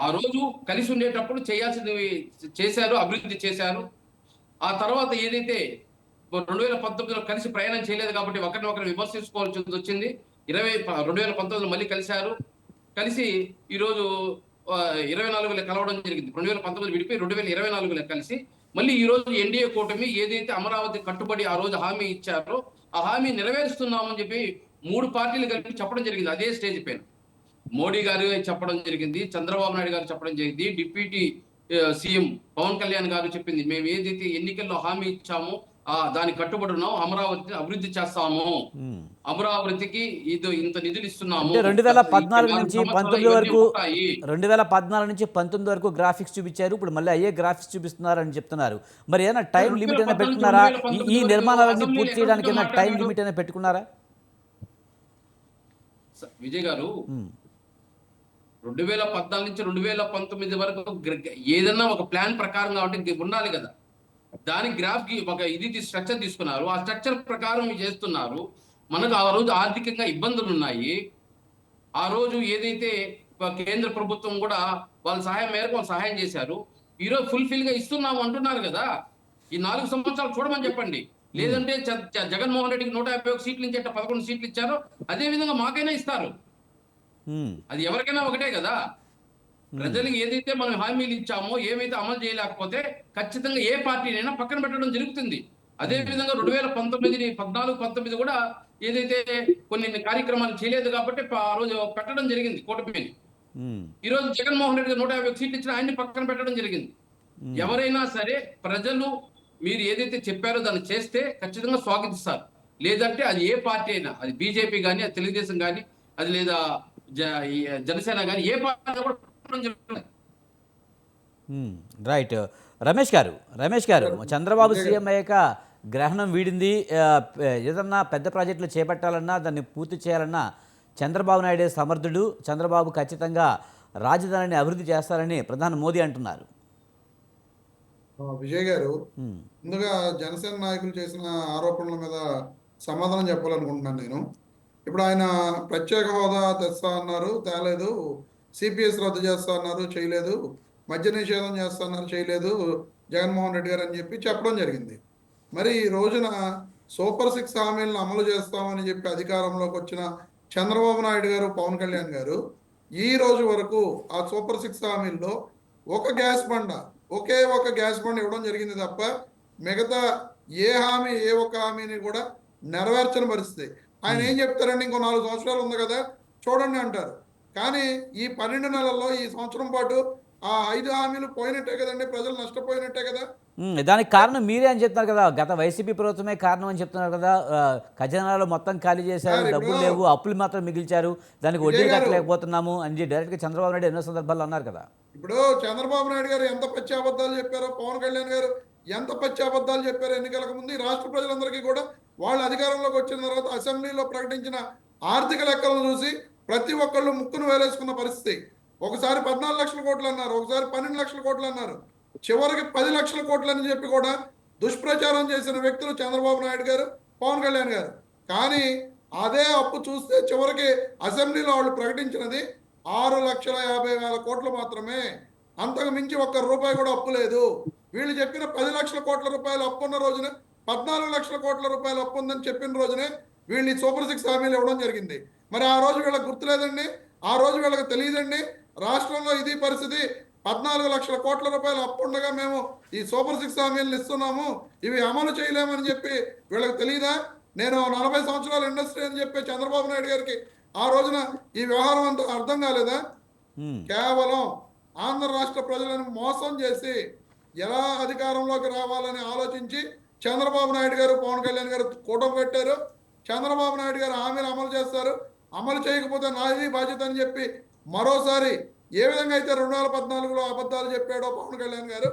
ఆ రోజు కలిసి ఉండేటప్పుడు చేయాల్సినవి చేశారు, అభివృద్ధి చేశారు. ఆ తర్వాత ఏదైతే 2019లో కలిసి ప్రయాణం చేయలేదు కాబట్టి ఒకరినొకరు విమర్శించుకోవాల్సి వచ్చింది. 2019లో మళ్ళీ కలిశారు. కలిసి ఈరోజు 24లో కలవడం జరిగింది. 2019 విడిపోయి 2024లో కలిసి మళ్ళీ ఈ రోజు ఎన్డీఏ కూటమి ఏదైతే అమరావతి కట్టుబడి ఆ రోజు హామీ ఇచ్చారో ఆ హామీ నెరవేరుస్తున్నామని చెప్పి 3 పార్టీలు కలిపి చెప్పడం జరిగింది అదే స్టేజ్ పైన. మోడీ గారు చెప్పడం జరిగింది, చంద్రబాబు నాయుడు గారు చెప్పడం జరిగింది, డిప్యూటీ సీఎం పవన్ కళ్యాణ్ గారు చెప్పింది, మేము ఏదైతే ఎన్నికల్లో హామీ ఇచ్చామో దానికి కట్టుబడి ఉన్నాం, అమరావతిని అభివృద్ధి చేస్తాము, ఉమ్. అమరావతికి ఇంత నిధులు ఇస్తున్నాము. అంటే 2014 నుంచి 19 వరకు ఉంటాయి. 2014 నుంచి 19 వరకు గ్రాఫిక్స్ చూపించారు, ఇప్పుడు మళ్ళీ అయ్యే గ్రాఫిక్స్ చూపిస్తున్నారు అని చెప్తున్నారు. మరి ఏదైనా టైం లిమిట్ అయినా పెట్టుకున్నారా? ఈ నిర్మాణాలన్నీ పూర్తి చేయడానికి ఏమైనా టైం లిమిట్ అయినా పెట్టుకున్నారా? విజయ్ గారు ఉమ్. 2014 నుంచి 2019 వరకు ఏదన్నా ఒక ప్లాన్ ప్రకారం కాబట్టి ఉండాలి కదా. దాని గ్రాఫ్ కి ఒక స్ట్రక్చర్ తీసుకున్నారు, ఆ స్ట్రక్చర్ ప్రకారం చేస్తున్నారు. మనకు ఆ రోజు ఆర్థికంగా ఇబ్బందులు ఉన్నాయి. ఆ రోజు ఏదైతే కేంద్ర ప్రభుత్వం కూడా వాళ్ళ సహాయం మేరకు వాళ్ళు సహాయం చేశారు. ఈరోజు ఫుల్ఫిల్ గా ఇస్తున్నాము అంటున్నారు కదా. ఈ 4 సంవత్సరాలు చూడమని చెప్పండి. లేదంటే జగన్మోహన్ రెడ్డికి 151 సీట్లు నుంచి 11 సీట్లు ఇచ్చారో అదే విధంగా మాకైనా ఇస్తారు. ఉమ్. అది ఎవరికైనా ఒకటే కదా. ప్రజలకు ఏదైతే మనం హామీలు ఇచ్చామో ఏమైతే అమలు చేయలేకపోతే ఖచ్చితంగా ఏ పార్టీనైనా పక్కన పెట్టడం జరుగుతుంది. అదే విధంగా 2014-19 కూడా ఏదైతే కొన్ని కార్యక్రమాలు చేయలేదు కాబట్టి ఆ రోజు పెట్టడం జరిగింది కూటమిని. ఉమ్. ఈ రోజు జగన్మోహన్ రెడ్డి 151 సీట్లు ఇచ్చిన ఆయన్ని పక్కన పెట్టడం జరిగింది. ఎవరైనా సరే ప్రజలు మీరు ఏదైతే చెప్పారో దాన్ని చేస్తే ఖచ్చితంగా స్వాగతిస్తారు. లేదంటే అది ఏ పార్టీ అయినా, అది బీజేపీ కానీ, అది తెలుగుదేశం కానీ, అది లేదా ఈ జనసేన కానీ, ఏ పార్టీ కూడా పెట్టడం జరుగుతుంది. రైట్. రమేష్ గారు చంద్రబాబు సీఎం అయ్యాక గ్రహణం వీడింది. ఏదన్నా పెద్ద ప్రాజెక్టులు చేపట్టాలన్నా దాన్ని పూర్తి చేయాలన్నా చంద్రబాబు నాయుడే సమర్థుడు, చంద్రబాబు ఖచ్చితంగా రాజధానిని అభివృద్ధి చేస్తారని ప్రధాని మోదీ అంటున్నారు. విజయ్ గారు, ఉమ్. ముందుగా జనసేన నాయకులు చేసిన ఆరోపణల మీద సమాధానం చెప్పాలనుకుంటున్నాను నేను. ఇప్పుడు ఆయన ప్రత్యేక హోదా తెస్తా అన్నారు, తేలేదు. సిపిఎస్ రద్దు చేస్తా అన్నారు, చేయలేదు. మద్య నిషేధం చేస్తా అన్నారు, చేయలేదు జగన్మోహన్ రెడ్డి గారు అని చెప్పి చెప్పడం జరిగింది. మరి ఈ రోజున సూపర్ 6 హామీలను అమలు చేస్తామని చెప్పి అధికారంలోకి వచ్చిన చంద్రబాబు నాయుడు గారు, పవన్ కళ్యాణ్ గారు ఈ రోజు వరకు ఆ సూపర్ 6 హామీల్లో ఒకే ఒక గ్యాస్ బండ్ ఇవ్వడం జరిగింది తప్ప మిగతా ఏ ఒక్క హామీని కూడా నెరవేర్చని పరిస్థితి. ఆయన ఏం చెప్తారండి, ఇంకో 4 సంవత్సరాలు ఉంది కదా చూడండి అంటారు. కానీ ఈ 12 నెలల్లో ఈ సంవత్సరం పాటు ఆ 5 హామీలు పోయినట్టే కదండి, ప్రజలు నష్టపోయినట్టే కదా. దానికి కారణం మీరే అని చెప్తున్నారు కదా, గత వైసీపీ ప్రభుత్వమే కారణం అని చెప్తున్నారు కదా. ఖజానాలో మొత్తం ఖాళీ చేశారు, డబ్బులు లేవు, అప్పులు మాత్రం మిగిల్చారు, దానికి వడ్డీ కట్టలేకపోతున్నాము అని డైరెక్ట్గా చంద్రబాబు నాయుడు ఎన్నో సందర్భాల్లో అన్నారు కదా. ఇప్పుడు చంద్రబాబు నాయుడు గారు ఎంత పచ్చి అబద్ధాలు చెప్పారో, పవన్ కళ్యాణ్ గారు ఎంత పచ్చి అబద్ధాలు చెప్పారో ఎన్నికలకు ముందు ఈ రాష్ట్ర ప్రజలందరికీ కూడా వాళ్ళ అధికారంలోకి వచ్చిన తర్వాత అసెంబ్లీలో ప్రకటించిన ఆర్థిక లెక్కలను చూసి ప్రతి ఒక్కళ్ళు ముక్కును వేలేసుకున్న పరిస్థితి. ఒకసారి 14 లక్షల కోట్లు అన్నారు, ఒకసారి 12 లక్షల కోట్లు అన్నారు, చివరికి 10 లక్షల కోట్లు అని చెప్పి కూడా దుష్ప్రచారం చేసిన వ్యక్తులు చంద్రబాబు నాయుడు గారు, పవన్ కళ్యాణ్ గారు. కానీ అదే అప్పు చూస్తే చివరికి అసెంబ్లీలో వాళ్ళు ప్రకటించినది 6,50,000 కోట్లు మాత్రమే. అంతకు మించి ఒక్క రూపాయి కూడా అప్పు లేదు. వీళ్ళు చెప్పిన 10 లక్షల కోట్ల రూపాయలు అప్పు ఉన్న రోజున 14 లక్షల కోట్ల రూపాయలు అప్పు ఉందని చెప్పిన రోజునే వీళ్ళు సూపర్ 6 హామీలు ఇవ్వడం జరిగింది. మరి ఆ రోజు వీళ్ళకి గుర్తులేదండి, ఆ రోజు వీళ్ళకి తెలియదండి. రాష్ట్రంలో ఇది పరిస్థితి, 14 లక్షల కోట్ల రూపాయలు అప్పు ఉండగా మేము ఈ సూపర్ 6 హామీలను ఇస్తున్నాము, ఇవి అమలు చేయలేమని చెప్పి వీళ్ళకి తెలియదా? నేను 40 సంవత్సరాల ఇండస్ట్రీ అని చెప్పి చంద్రబాబు నాయుడు గారికి ఆ రోజున ఈ వ్యవహారం అంతా అర్థం కాలేదా? కేవలం ఆంధ్ర రాష్ట్ర ప్రజలను మోసం చేసి ఎలా అధికారంలోకి రావాలని ఆలోచించి చంద్రబాబు నాయుడు గారు, పవన్ కళ్యాణ్ గారు కూటమి పెట్టారు. చంద్రబాబు నాయుడు గారు హామీలు అమలు చేస్తారు, అమలు చేయకపోతే నాది బాధ్యత అని చెప్పి మరోసారి ఏ విధంగా అయితే 2014లో అబద్ధాలు చెప్పాడో పవన్ కళ్యాణ్ గారు,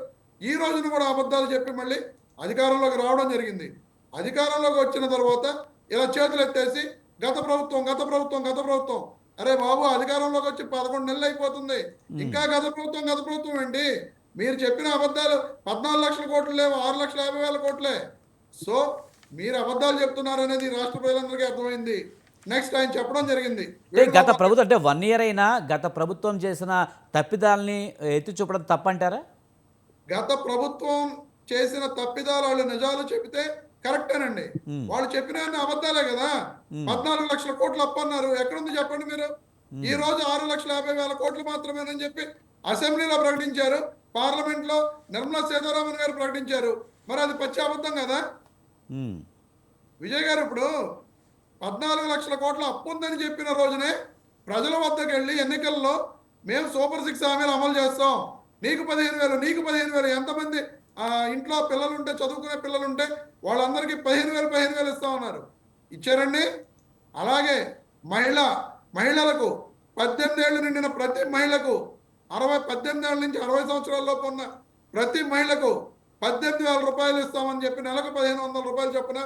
ఈ రోజున కూడా అబద్ధాలు చెప్పి మళ్ళీ అధికారంలోకి రావడం జరిగింది. అధికారంలోకి వచ్చిన తర్వాత ఇలా చేతులు ఎత్తేసి గత ప్రభుత్వం. అరే బాబు, అధికారంలోకి వచ్చి 11 నెలలు అయిపోతుంది, ఇంకా గత ప్రభుత్వం ఏంటి? మీరు చెప్పిన అబద్ధాలు 14 లక్షల కోట్లు లేవు, 6,50,000 కోట్లే. సో మీరు అబద్ధాలు చెప్తున్నారు అనేది రాష్ట్ర ప్రజలందరికీ అర్థమైంది. నెక్స్ట్ ఆయన చెప్పడం జరిగింది, గత ప్రభుత్వం అంటే 1 ఇయర్ అయినా గత ప్రభుత్వం చేసిన తప్పిదాలని ఎత్తి చూపడం తప్పంటారా? గత ప్రభుత్వం చేసిన తప్పిదాలు వాళ్ళు నిజాలు చెబితే కరెక్టేనండి. వాళ్ళు చెప్పిన అబద్ధాలే కదా. 14 లక్షల కోట్లు అప్పు అన్నారు, ఎక్కడుంది చెప్పండి మీరు? ఈ రోజు 6,50,000 కోట్లు మాత్రమేనని చెప్పి అసెంబ్లీలో ప్రకటించారు. పార్లమెంట్ లో నిర్మలా సీతారామన్ గారు ప్రకటించారు. మరి అది పచ్చి అబద్ధం కదా ఉమ్, విజయ్ గారు? ఇప్పుడు 14 లక్షల కోట్ల అప్పు ఉందని చెప్పిన రోజునే ప్రజల వద్దకు వెళ్ళి ఎన్నికల్లో మేము సూపర్ 6 హామీలు అమలు చేస్తాం, నీకు 15,000 నీకు 15,000, ఎంతమంది ఇంట్లో పిల్లలు ఉంటే, చదువుకునే పిల్లలు ఉంటే వాళ్ళందరికీ 15,000 ఇస్తామన్నారు. ఇచ్చారండి. అలాగే మహిళలకు 18 ఏళ్ళు నిండిన ప్రతి మహిళకు 18 ఏళ్ళ నుంచి 60 సంవత్సరాల్లోపు ఉన్న ప్రతి మహిళకు 18,000 రూపాయలు ఇస్తామని చెప్పి, నెలకు 1,500 రూపాయలు చొప్పున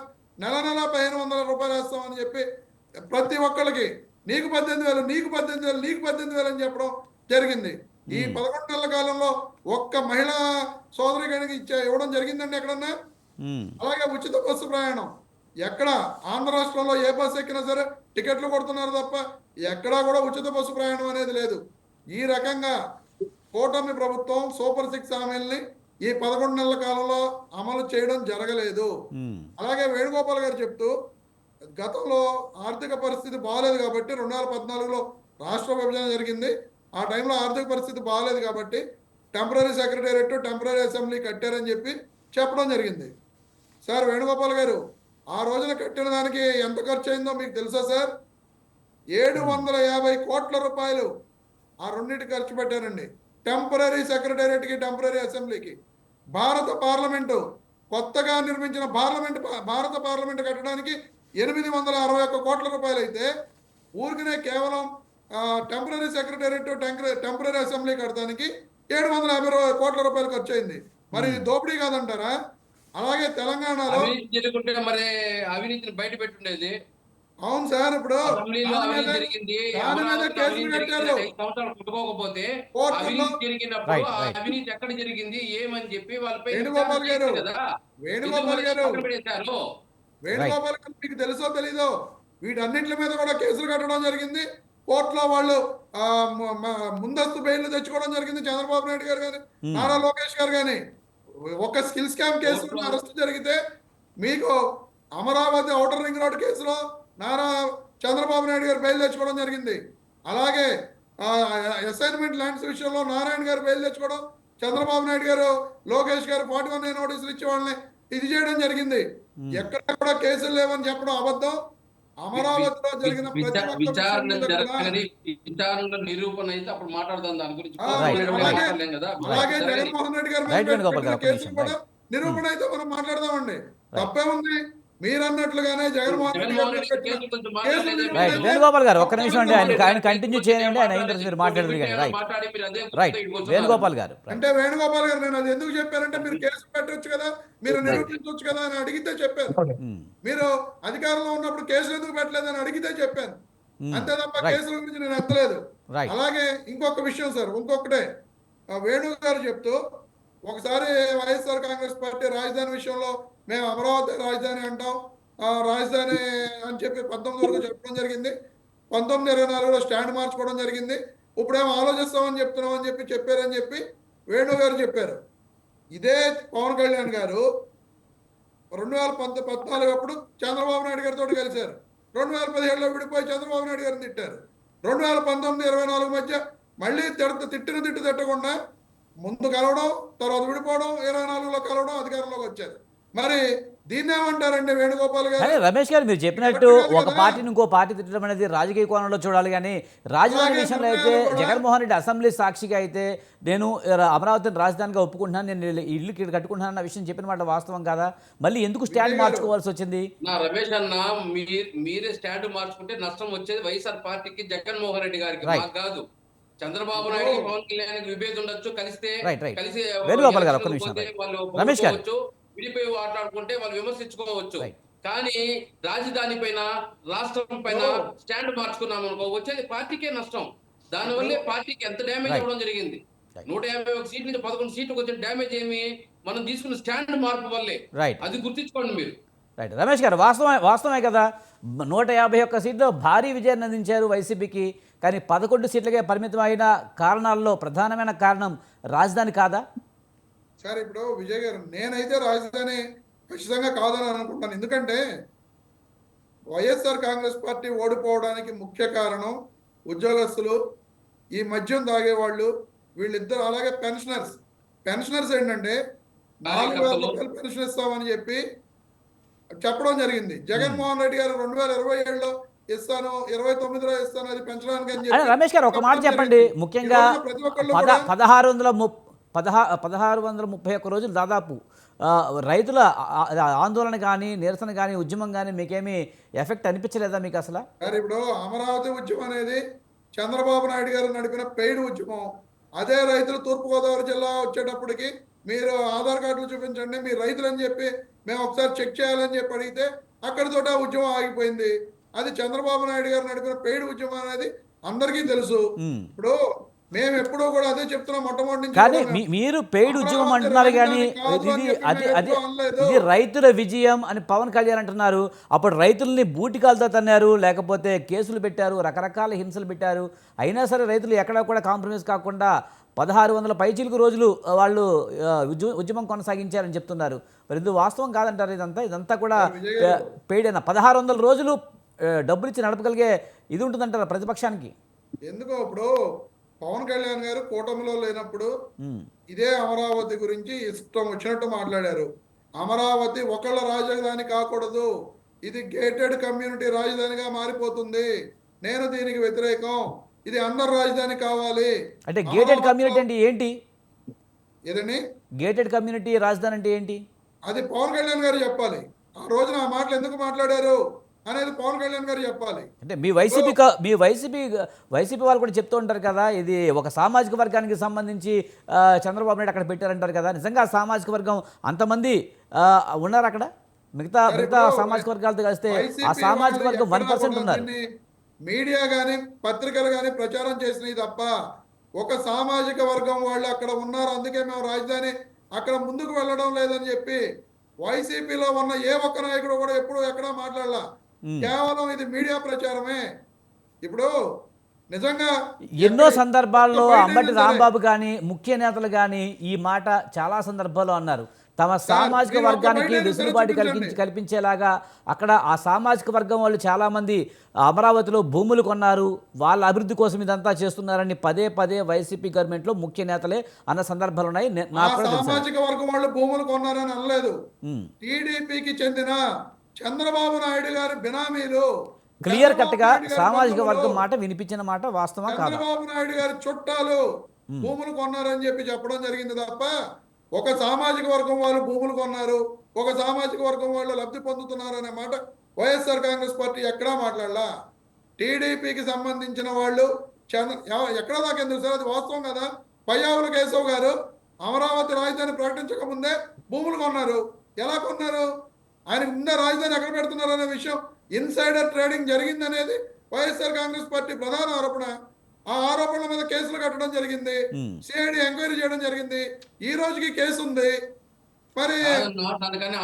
నెల 1,500 రూపాయలు వేస్తామని చెప్పి ప్రతి ఒక్కరికి నీకు 18,000 నీకు 18,000 నీకు 18,000 అని చెప్పడం జరిగింది. ఈ 11 నెలల కాలంలో ఒక్క మహిళా సోదరికి ఇవ్వడం జరిగిందండి ఎక్కడన్నా? ఉమ్, అలాగే ఉచిత బస్సు ప్రయాణం ఎక్కడ ఆంధ్ర రాష్ట్రంలో ఏ బస్సు ఎక్కినా సరే టికెట్లు కొడుతున్నారు తప్ప ఎక్కడా కూడా ఉచిత బస్సు ప్రయాణం అనేది లేదు. ఈ రకంగా కూటమి ప్రభుత్వం సూపర్ 6 హామీల్ని ఈ 11 నెలల కాలంలో అమలు చేయడం జరగలేదు. ఉమ్, అలాగే వేణుగోపాల్ గారు చెప్తూ గతంలో ఆర్థిక పరిస్థితి బాగాలేదు కాబట్టి 2014లో రాష్ట్ర విభజన జరిగింది. ఆ టైంలో ఆర్థిక పరిస్థితి బాగాలేదు కాబట్టి టెంపరీ సెక్రటేరియట్, టెంపరీ అసెంబ్లీ కట్టారని చెప్పి చెప్పడం జరిగింది. సార్ వేణుగోపాల్ గారు, ఆ రోజున కట్టిన దానికి ఎంత ఖర్చు అయిందో మీకు తెలుసా సార్? 750 కోట్ల రూపాయలు ఆ రెండింటి ఖర్చు పెట్టారండి. టెంపరీ సెక్రటేరియట్కి, టెంపరీ అసెంబ్లీకి. భారత పార్లమెంటు కొత్తగా నిర్మించిన భారత పార్లమెంటు కట్టడానికి 861 కోట్ల రూపాయలు అయితే, ఊరికనే కేవలం టెంపరీ సెక్రటేరియట్, టెంపరీ అసెంబ్లీ కట్టడానికి 750 కోట్ల రూపాయలు ఖర్చు అయింది. మరి ఇది దోపిడీ కాదంటారా? అలాగే తెలంగాణలో అవినీతి జరుగుతుంటే మరి అవినీతిని బయట పెట్టుండేది. అవును సార్, ఇప్పుడు అసెంబ్లీలో దాని అవినీతి మీద జరిగింది, కేసులు అవినీతి కట్టారు. జరిగింది, 5 సంవత్సరాలు పుట్టుకోకపోతే కోర్టులో అవినీతి జరిగినప్పుడు Right, ఆ right. అవినీతి ఎక్కడ జరిగింది ఏమని చెప్పి వాళ్ళపై వేణుగోపాల్ విచారణ గారు, చేయాలి కదా. వేణుగోపాల్ గారు, పక్కన పడేశారు. వేణుగోపాల్ గారు మీకు తెలుసో తెలీదో వీటన్నింటి మీద కూడా కేసులు కట్టడం జరిగింది. కోర్టులో వాళ్ళు ముందస్తు బెయిల్ తెచ్చుకోవడం జరిగింది. చంద్రబాబు నాయుడు గారు కానీ, నారా లోకేష్ గారు కానీ. ఒక స్కిల్ స్కామ్ కేసులో అరెస్ట్ జరిగితే మీకు అమరావతి ఔటర్ రింగ్ రోడ్ కేసులో చంద్రబాబు నాయుడు గారు బెయిల్ తెచ్చుకోవడం జరిగింది. అలాగే అసైన్మెంట్ ల్యాండ్స్ విషయంలో నారాయణ గారు బెయిల్ తెచ్చుకోవడం, చంద్రబాబు నాయుడు గారు, లోకేష్ గారు 41A నోటీసులు ఇచ్చే వాళ్ళని ఇది చేయడం జరిగింది. ఎక్కడ కూడా కేసులు లేవని చెప్పడం అబద్ధం. అమరావతిలో జరిగిన ప్రతి ఒక్క విషయం మీద కూడా విచారణ నిరూపణ అయితే అప్పుడు మాట్లాడదాం దాని గురించి. అలాగే కదా జగన్మోహన్ రెడ్డి గారు Right, వేణుగోపాల్ గారు, ఒక్క కేసులు నిమిషం, కూడా నిరూపణ అయితే మనం మాట్లాడదామండి. తప్పే ఉంది. మీరు అన్నట్లుగానే జగన్మోహన్ రెడ్డి గారు పెట్టిన కేసులు రైట్ వేణుగోపాల్ గారు, ఒక్క నిమిషం అండి, ఆయన కంటిన్యూ చేయండి. ఆయన అయిన తర్వాత మీరు మాట్లాడదు కానీ. రైట్ వేణుగోపాల్ గారు. అంటే వేణుగోపాల్ గారు, నేను అది ఎందుకు చెప్పారంటే మీరు కేసు పెట్టొచ్చు కదా, మీరు నిరూపించవచ్చు కదా అని అడిగితే చెప్పాను. మీరు అధికారంలో ఉన్నప్పుడు కేసులు ఎందుకు పెట్టలేదని అడిగితే చెప్పాను. అంతే తప్ప కేసుల గురించి నేను ఎత్తలేదు. అలాగే ఇంకొక విషయం సార్, ఇంకొకటే వేణు గారు చెప్తూ, ఒకసారి వైఎస్ఆర్ కాంగ్రెస్ పార్టీ రాజధాని విషయంలో మేము అమరావతి రాజధాని అంటాం, రాజధాని అని చెప్పి 19 వరకు చెప్పడం జరిగింది. 1924లో స్టాండ్ మార్చుకోవడం జరిగింది. ఇప్పుడేమో ఆలోచిస్తామని చెప్తున్నామని చెప్పారని చెప్పి వేణు గారు చెప్పారు. ఇదే పవన్ కళ్యాణ్ గారు 2014 అప్పుడు చంద్రబాబు నాయుడు గారితో కలిశారు. 2017లో విడిపోయి చంద్రబాబు నాయుడు గారిని తిట్టారు. 2019-24 మధ్య మళ్ళీ తిట్టు తిట్టకుండా ముందు కలవడం, తర్వాత విడిపోవడం, 24లో కలవడం, అధికారంలోకి వచ్చారు. మరి దీన్ని ఏమంటారండి వేణుగోపాల్ గారు? కానీ రమేష్ గారు, మీరు చెప్పినట్టు ఒక పార్టీని ఇంకో పార్టీ తిట్టడం అనేది రాజకీయ కోణంలో చూడాలి. కానీ రాజధాని విషయంలో అయితే జగన్మోహన్ రెడ్డి అసెంబ్లీ సాక్షిగా అయితే నేను అమరావతిని రాజధానిగా ఒప్పుకుంటున్నాను, నేను ఇల్లు కట్టుకుంటున్నాను అన్న విషయం చెప్పిన మాట వాస్తవం కాదా? మళ్ళీ ఎందుకు స్టాండ్ మార్చుకోవాల్సి వచ్చింది? నా రమేష్ అన్న, మీరే స్టాండ్ మార్చుకుంటే నష్టం వచ్చేది వైఎస్ఆర్ పార్టీకి, జగన్మోహన్ రెడ్డి గారికి, మాకు కాదు. చంద్రబాబు నాయుడు, పవన్ కళ్యాణ్ విభేదం ఉండొచ్చు, కలిసి వేణుగోపాల్ గారు, ఒక్క నిమిషం. రమేష్ గారు, విడిపోయి మాట్లాడుకుంటే వాళ్ళు విమర్శించుకోవచ్చు. కానీ రాజధాని పైన, రాష్ట్రం పైన స్టాండ్ మార్చుకున్నాం అనుకో, వచ్చేది పార్టీకే నష్టం. దానివల్లే పార్టీకి ఎంత డ్యామేజ్ అవ్వడం జరిగింది. 151 సీట్ల నుంచి 11 సీట్లకు వచ్చిన డ్యామేజ్ ఏమి? మనం తీసుకున్న స్టాండ్ మార్పు వల్లే. అది గుర్తించుకోండి మీరు. రైట్ రమేష్ గారు, వాస్తవమే కదా, 151 సీట్లు భారీ విజయాన్ని అందించారు వైసీపీకి. కానీ 11 సీట్లకే పరిమితం అయిన కారణాల్లో ప్రధానమైన కారణం రాజధాని కాదా? సార్ ఇప్పుడు విజయ్ గారు, నేనైతే రాజధాని ఖచ్చితంగా కాదని అనుకుంటాను. ఎందుకంటే వైఎస్ఆర్ కాంగ్రెస్ పార్టీ ఓడిపోవడానికి ముఖ్య కారణం ఉద్యోగస్తులు, ఈ మద్యం తాగేవాళ్ళు, వీళ్ళిద్దరు, అలాగే పెన్షనర్స్. పెన్షనర్స్ ఏంటంటే 4,000 రూపాయలు పెన్షన్ ఇస్తామని చెప్పి చెప్పడం జరిగింది. జగన్మోహన్ రెడ్డి గారు 2027లో ఇస్తాను, 29లో ఇస్తాను అది పెంచడానికి అని అదే చెప్పి రమేష్ గారు ఒక మాట చెప్పడం చెప్పండి, జరిగింది. ఈ ముఖ్యంగా రోజున ప్రతి ఒక్కళ్ళు కూడా 1631 రోజులు దాదాపు రైతుల ఆందోళన కానీ నిరసన కానీ ఉద్యమం కానీ మీకేమీ ఎఫెక్ట్ అనిపించలేదా మీకు అసలు? మరి ఇప్పుడు అమరావతి ఉద్యమం అనేది చంద్రబాబు నాయుడు గారు నడిపిన పెయిడ్ ఉద్యమం. అదే రైతులు తూర్పుగోదావరి జిల్లా వచ్చేటప్పటికి మీరు ఆధార్ కార్డులు చూపించండి మీ రైతులు అని చెప్పి మేము ఒకసారి చెక్ చేయాలని చెప్పి అడిగితే అక్కడితో ఆ ఉద్యమం ఆగిపోయింది. అది చంద్రబాబు నాయుడు గారు నడిపిన పెయిడ్ ఉద్యమం అనేది అందరికీ తెలుసు. ఇప్పుడు మేము ఎప్పుడూ కూడా అదే చెప్తున్నాం మొట్టమొదటి నుంచి కానీ కూడా మేము. మీరు పెయిడ్ ఉద్యమం అంటున్నారు కానీ ఇది రైతుల విజయం అని పవన్ కళ్యాణ్ అంటున్నారు. అప్పుడు రైతుల్ని బూటికాలతో తన్నారు, లేకపోతే కేసులు పెట్టారు, రకరకాల హింసలు పెట్టారు. అయినా సరే రైతులు ఎక్కడా కూడా కాంప్రమైజ్ కాకుండా 1600 పైచీలకు రోజులు వాళ్ళు ఉద్యమం కొనసాగించారని చెప్తున్నారు. మరి ఇది వాస్తవం కాదంటారు? ఇదంతా కూడా పెయిడ్ అయినా 1600 రోజులు డబ్బులు ఇచ్చి నడపగలిగే ఇది ఉంటుందంటారు ప్రతిపక్షానికి? ఎందుకో ఇప్పుడు పవన్ కళ్యాణ్ గారు కూటమిలో లేనప్పుడు ఇదే అమరావతి గురించి ఇష్టం వచ్చినట్టు మాట్లాడారు. అమరావతి ఒకళ్ళ రాజధాని కాకూడదు, ఇది గేటెడ్ కమ్యూనిటీ రాజధానిగా మారిపోతుంది, నేను దీనికి వ్యతిరేకం, ఇది అందరు రాజధాని కావాలి. అంటే గేటెడ్ కమ్యూనిటీ అంటే ఏంటి? ఏదండి గేటెడ్ కమ్యూనిటీ రాజధాని అంటే ఏంటి? అది పవన్ కళ్యాణ్ గారు చెప్పాలి. ఆ రోజున ఆ మాటలు ఎందుకు మాట్లాడారు అనేది పవన్ కళ్యాణ్ గారు చెప్పాలి. అంటే మీ వైసీపీ వాళ్ళు కూడా చెప్తూ ఉంటారు కదా, ఇది ఒక సామాజిక వర్గానికి సంబంధించి చంద్రబాబు నాయుడు అక్కడ పెట్టారంటారు కదా. నిజంగా ఆ సామాజిక వర్గం అంతమంది ఉన్నారు అక్కడ? మిగతా సామాజిక వర్గాలతో కలిస్తే ఆ సామాజిక వర్గం 1% ఉన్నారు. మీడియా కానీ పత్రికలు కానీ ప్రచారం చేసినవి తప్ప ఒక సామాజిక వర్గం వాళ్ళు అక్కడ ఉన్నారు, అందుకే మేము రాజధాని అక్కడ ముందుకు వెళ్ళడం లేదని చెప్పి వైసీపీలో ఉన్న ఏ ఒక్క నాయకుడు కూడా ఎప్పుడు ఎక్కడా మాట్లాడలా. కేవలం ఇది మీడియా ప్రచారమే. ఇప్పుడు నిజంగా ఎన్నో సందర్భాల్లో అంబటి రాంబాబు కానీ ముఖ్య నేతలు కానీ ఈ మాట చాలా సందర్భాల్లో అన్నారు. తమ సామాజిక వర్గానికి వెసులుబాటు కల్పించేలాగా అక్కడ ఆ సామాజిక వర్గం వాళ్ళు చాలామంది అమరావతిలో భూములు కొన్నారు, వాళ్ళ అభివృద్ధి కోసం ఇదంతా చేస్తున్నారని పదే వైసీపీ గవర్నమెంట్లో ముఖ్య నేతలే అన్న సందర్భాలు ఉన్నాయి. సామాజిక వర్గం వాళ్ళు భూములు కొన్నారని అనలేదు. టీడీపీకి చెందిన చంద్రబాబు నాయుడు గారి బినామీలు క్లియర్ కట్ గా సామాజిక వర్గం మాట వినిపించిన మాట వాస్తవం కాదు. చంద్రబాబు నాయుడు గారి చుట్టాలు భూములు కొన్నారని చెప్పి చెప్పడం జరిగింది తప్ప ఒక సామాజిక వర్గం వాళ్ళు భూములు కొన్నారు, ఒక సామాజిక వర్గం వాళ్ళు లబ్ధి పొందుతున్నారు అనే మాట వైఎస్ఆర్ కాంగ్రెస్ పార్టీ ఎక్కడా మాట్లాడలా. టీడీపీకి సంబంధించిన వాళ్ళు ఎక్కడ దాకా ఎందుకు సార్, అది వాస్తవం కదా. పయ్యావుల కేశవ్ గారు అమరావతి రాజధాని ప్రకటించక ముందే భూములు కొన్నారు. ఎలా కొన్నారు? ఆయనకు ముందే రాజధాని ఎక్కడ పెడుతున్నారు అనే విషయం ఇన్సైడర్ ట్రేడింగ్ జరిగిందనేది వైఎస్ఆర్ కాంగ్రెస్ పార్టీ ప్రధాన ఆరోపణ. ఆ ఆరోపణల మీద కేసులు కట్టడం జరిగింది, సిఐడి ఎంక్వైరీ చేయడం జరిగింది, ఈ రోజుకి కేసు ఉంది. మరి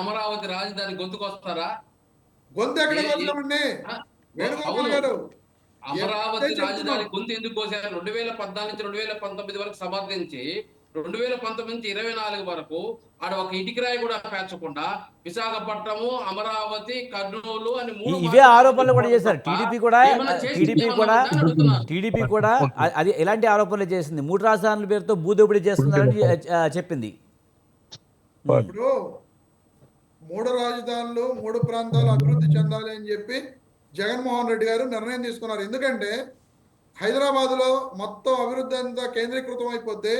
అమరావతి రాజధాని గొంతుకొస్తారా? గొంతు ఎక్కడ కోసామండి వేణుగోపాల్ గారు? అమరావతి రాజధాని గొంతు ఎందుకు కోసారు? 2014 నుంచి 2019 వరకు సమర్థించి 2019 నుంచి 24 వరకు ఆడ ఒక ఇటుకరాయి కూడా పేర్చకుండా విశాఖపట్నము, అమరావతి, కర్నూలు అని ఇవే ఆరోపణలు కూడా చేశారు. టీడీపీ కూడా అది ఎలాంటి ఆరోపణలు చేసింది? 3 రాజధానుల పేరుతో భూదోపిడీ చేస్తున్నారని చెప్పింది. ఇప్పుడు 3 రాజధానులు 3 ప్రాంతాలు అభివృద్ధి చెందాలి అని చెప్పి జగన్మోహన్ రెడ్డి గారు నిర్ణయం తీసుకున్నారు. ఎందుకంటే హైదరాబాద్లో మొత్తం అభివృద్ధి అంతా కేంద్రీకృతం అయిపోతే